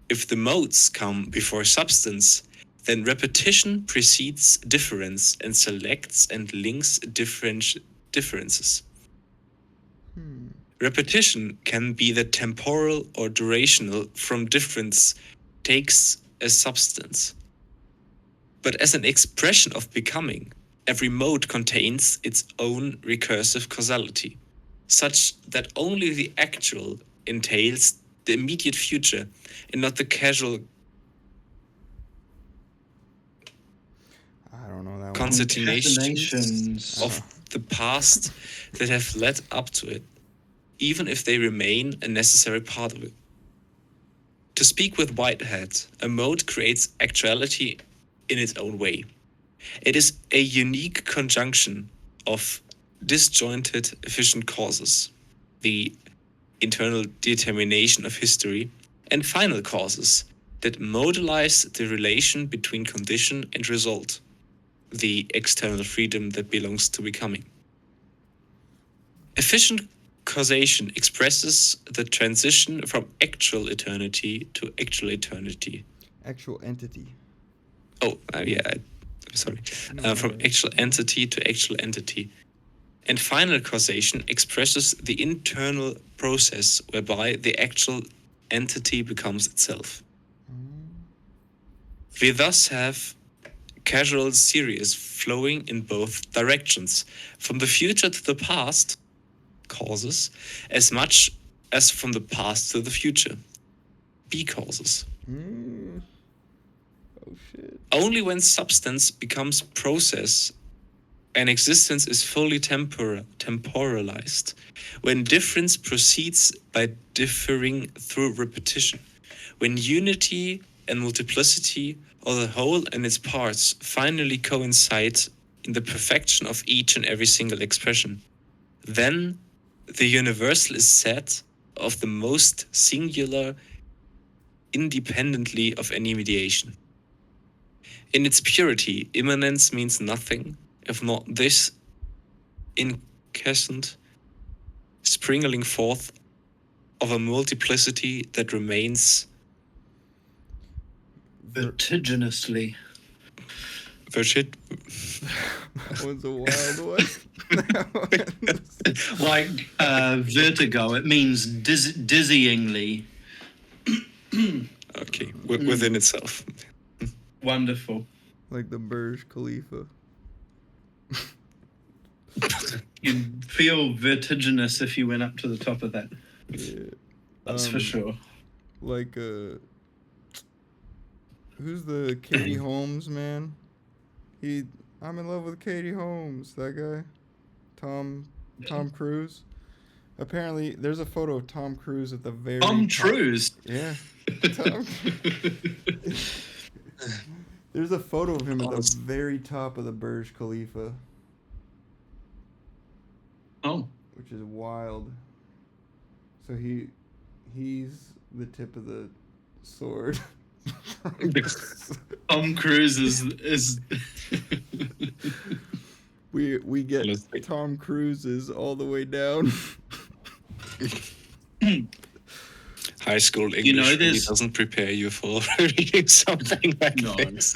If the modes come before substance, then repetition precedes difference and selects and links differences. Repetition can be the temporal or durational from difference takes as substance. But as an expression of becoming, every mode contains its own recursive causality, such that only the actual entails the immediate future, and not the casual I don't know that one. concatenations Concatenations. of the past that have led up to it, even if they remain a necessary part of it. To speak with Whitehead, a mode creates actuality in its own way. It is a unique conjunction of disjointed efficient causes, the internal determination of history, and final causes that modelize the relation between condition and result, the external freedom that belongs to becoming. Efficient causation expresses the transition from actual eternity to actual eternity. Actual entity. Oh, yeah, I'm sorry. From actual entity to actual entity. And final causation expresses the internal process whereby the actual entity becomes itself. We thus have causal series flowing in both directions, from the future to the past, causes, as much as from the past to the future, B causes. Oh shit. Only when substance becomes process and existence is fully temporalized, when difference proceeds by differing through repetition, when unity and multiplicity, or the whole and its parts, finally coincide in the perfection of each and every single expression, then the universal is said of the most singular, independently of any mediation. In its purity, immanence means nothing if not this incessant springing forth of a multiplicity that remains Vertiginously. virgin. That was a wild one. That was- Like vertigo, it means dizzyingly. Okay, within itself. Wonderful. like the Burj Khalifa. You'd feel vertiginous if you went up to the top of that. Yeah. That's for sure. Like who's the Katie Holmes man? I'm in love with Katie Holmes, that guy. Tom Cruise. Apparently there's a photo of Tom Cruise at the very Tom top. Cruise. Yeah. Tom There's a photo of him at the very top of the Burj Khalifa, Oh. which is wild. So he's the tip of the sword. Tom Cruise is we get Honestly. Tom Cruises all the way down. High school English You know, really there's- doesn't prepare you for reading something like no. this.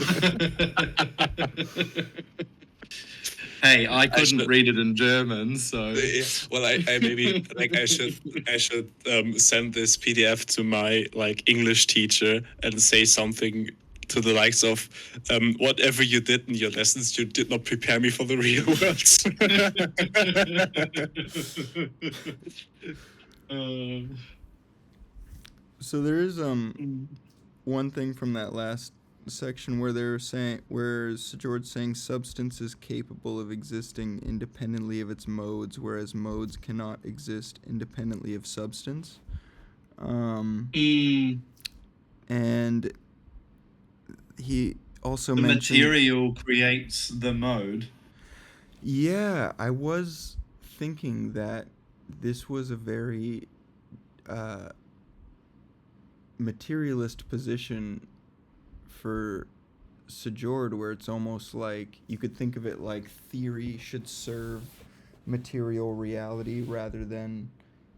Hey, I couldn't should- read it in German, so Yeah, well, I maybe like I should send this PDF to my like English teacher and say something to the likes of whatever you did in your lessons, you did not prepare me for the real world. So there is one thing from that last section where Sir George saying substance is capable of existing independently of its modes, whereas modes cannot exist independently of substance. And he also the mentioned material creates the mode. Yeah, I was thinking that this was a very materialist position for Sejord, where it's almost like you could think of it like theory should serve material reality rather than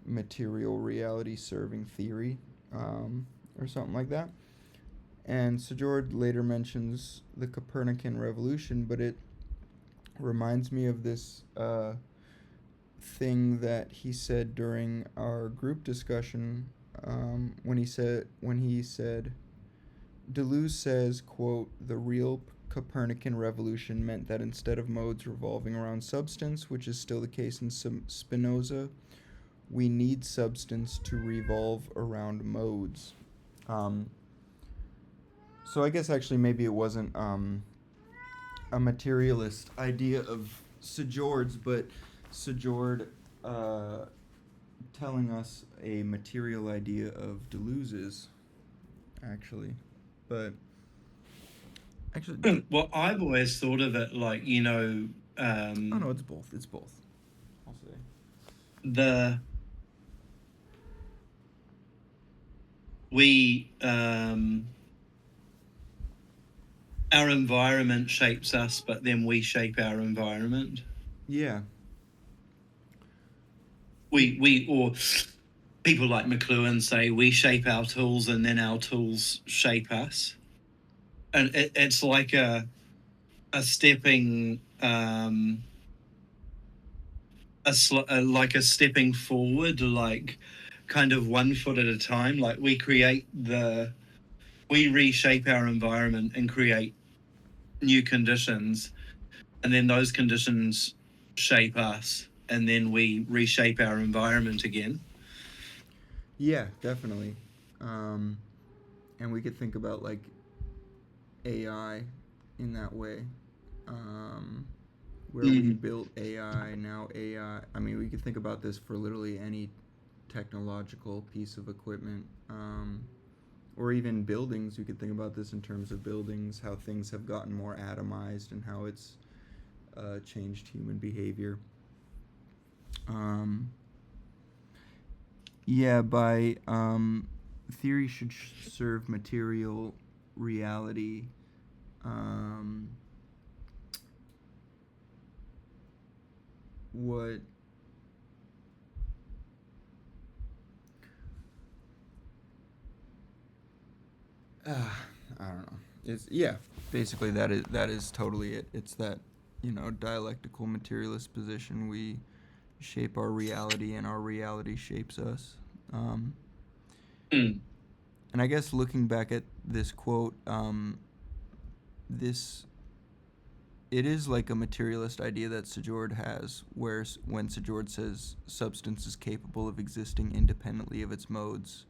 material reality serving theory, or something like that. And Sejord later mentions the Copernican revolution, but it reminds me of this thing that he said during our group discussion, when he said Deleuze says, quote, the real Copernican revolution meant that instead of modes revolving around substance, which is still the case in Spinoza, we need substance to revolve around modes. Um, so I guess actually maybe it wasn't a materialist idea of Sejord's, but Sejord telling us a material idea of Deleuze's, actually. But actually, Well, I've always thought of it like, oh no, it's both. It's both. I'll say. the we our environment shapes us, but then we shape our environment. Yeah. We or people like McLuhan say we shape our tools and then our tools shape us, and it's like a stepping like a stepping forward, like kind of 1 foot at a time. Like we reshape our environment and create new conditions, and then those conditions shape us, and then we reshape our environment again. Yeah, definitely. Um, and we could think about like AI in that way. Um, where we built AI, now AI. I mean, we could think about this for literally any technological piece of equipment. Or even buildings. We could think about this in terms of buildings, how things have gotten more atomized and how it's changed human behavior. Um, yeah, by theory should serve material reality. Um, what I don't know. It's basically that is totally it. It's that, dialectical materialist position. We shape our reality and our reality shapes us. Um, Mm. and I guess looking back at this quote, this it is like a materialist idea that Sejord has, where when Sejord says substance is capable of existing independently of its modes,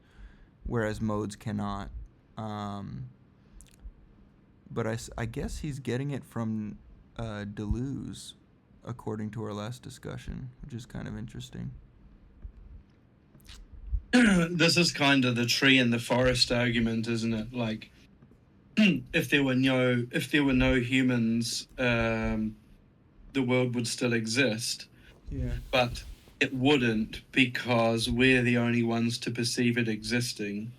whereas modes cannot. Um, but I guess he's getting it from Deleuze, according to our last discussion, which is kind of interesting. This is kind of the tree and the forest argument, isn't it? Like, if there were no humans, the world would still exist, Yeah. but it wouldn't, because we're the only ones to perceive it existing.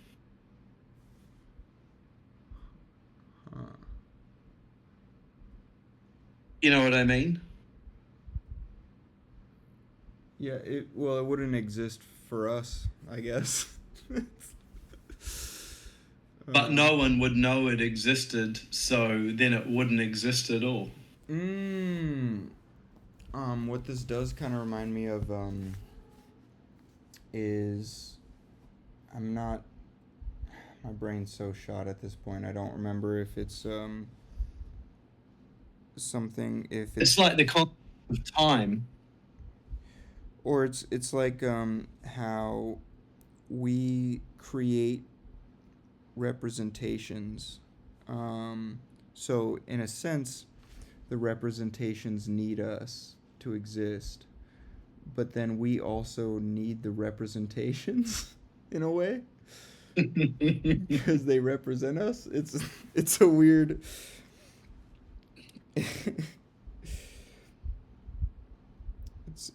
You know what I mean? Yeah. It wouldn't exist for us, I guess. But no one would know it existed, so then it wouldn't exist at all. What this does kind of remind me of is I'm not. My brain's so shot at this point. I don't remember if it's something, if It's like the concept of time. or it's like how we create representations. So in a sense, the representations need us to exist, but then we also need the representations in a way because they represent us. It's a weird.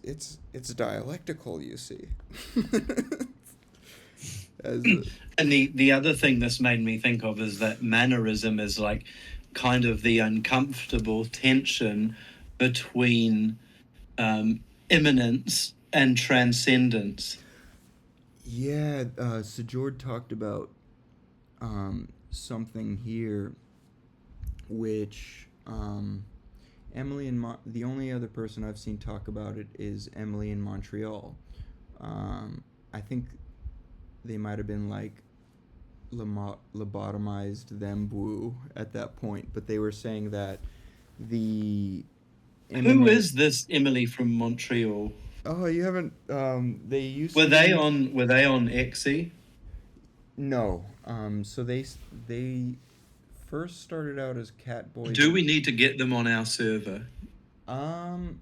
It's dialectical, you see. And the other thing this made me think of is that mannerism is like kind of the uncomfortable tension between immanence and transcendence. Yeah, Sejord talked about something here, which Emily in the only other person I've seen talk about it is Emily in Montreal. I think they might have been like lobotomized them woo at that point, but they were saying that the Who is this Emily from Montreal? Oh, you haven't. They used Were to they be- on XE? No. So they first started out as Catboy. Do we need to get them on our server? Um.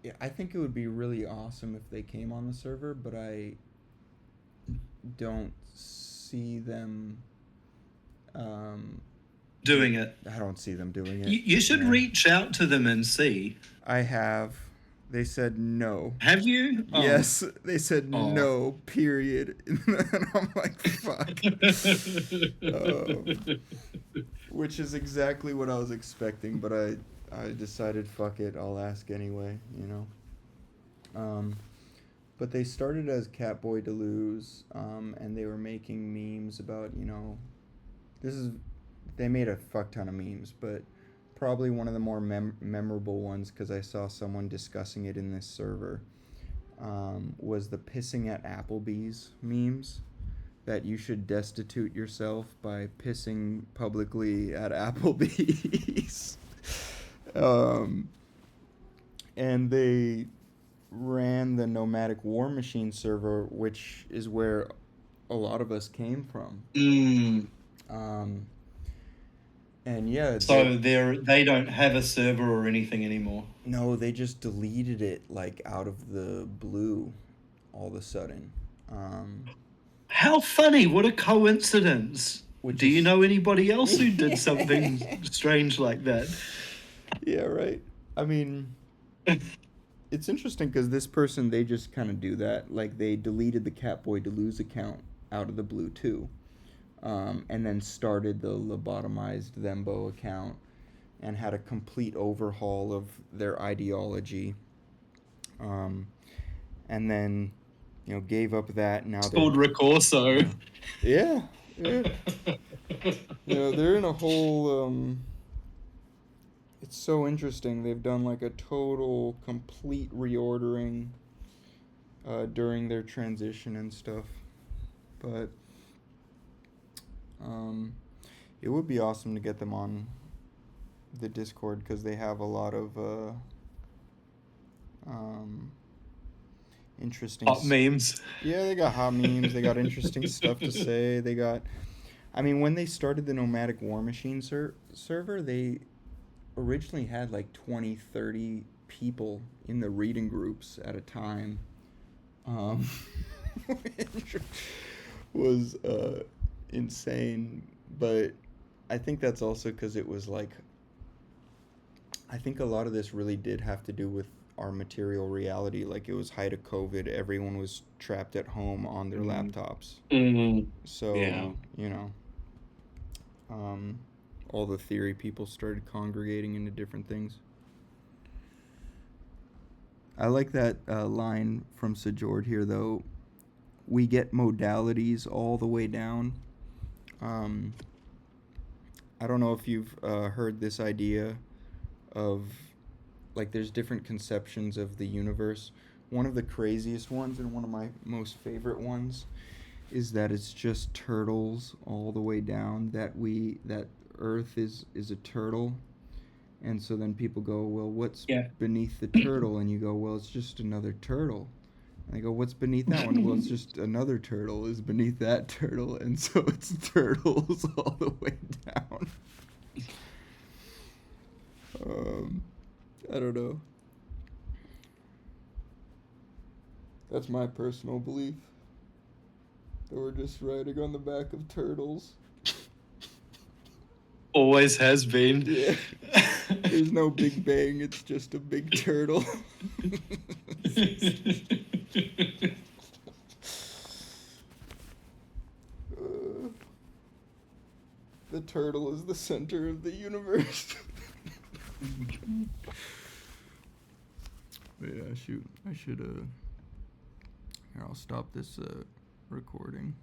Yeah, I think it would be really awesome if they came on the server, but I don't see them. Um, Doing it. I don't see them doing it. You should Yeah. reach out to them and see. I have. They said no. Have you? Oh. Yes, they said Oh. no. Period. And I'm like, fuck. Which is exactly what I was expecting, but I decided, fuck it, I'll ask anyway. You know. But they started as Catboy Deluxe, and they were making memes about, you know, they made a fuck ton of memes, but probably one of the more memorable ones, because I saw someone discussing it in this server, was the pissing at Applebee's memes, that you should destitute yourself by pissing publicly at Applebee's. And they ran the Nomadic War Machine server, which is where a lot of us came from. And yeah, So they don't have a server or anything anymore. no, they just deleted it like out of the blue, all of a sudden. How funny! What a coincidence! Which Do you is- know anybody else who did something strange like that? Yeah, right. I mean, it's interesting because this person, they just kind of do that. Like, they deleted the Catboy Deluxe account out of the blue too, and then started the lobotomized Thembo account and had a complete overhaul of their ideology, and then, you know, gave up that. Now It's they're called Ricorso. yeah. You know, they're in a whole it's so interesting. They've done like a total complete reordering during their transition and stuff. But it would be awesome to get them on the Discord because they have a lot of interesting Hot memes. Yeah, they got hot memes. They got interesting stuff to say. They got, I mean, when they started the Nomadic War Machine server, they originally had like 20, 30 people in the reading groups at a time. Which was insane. But I think that's also because it was like, I think a lot of this really did have to do with our material reality. Like, it was height of COVID. Everyone was trapped at home on their laptops. So, Yeah. you know, all the theory people started congregating into different things. I like that line from Sajord here, though. We get modalities all the way down. I don't know if you've heard this idea of, like, there's different conceptions of the universe. One of the craziest ones and one of my most favorite ones is that it's just turtles all the way down, that Earth is a turtle. And so then people go, well, what's beneath the turtle? And you go, well, it's just another turtle. And they go, what's beneath that one? Well, it's just another turtle is beneath that turtle. And so it's turtles all the way down. I don't know. That's my personal belief. That we're just riding on the back of turtles. Always has been. Yeah. There's no Big Bang, it's just a big turtle. The turtle is the center of the universe. Yeah, shoot. I should, here, I'll stop this, recording.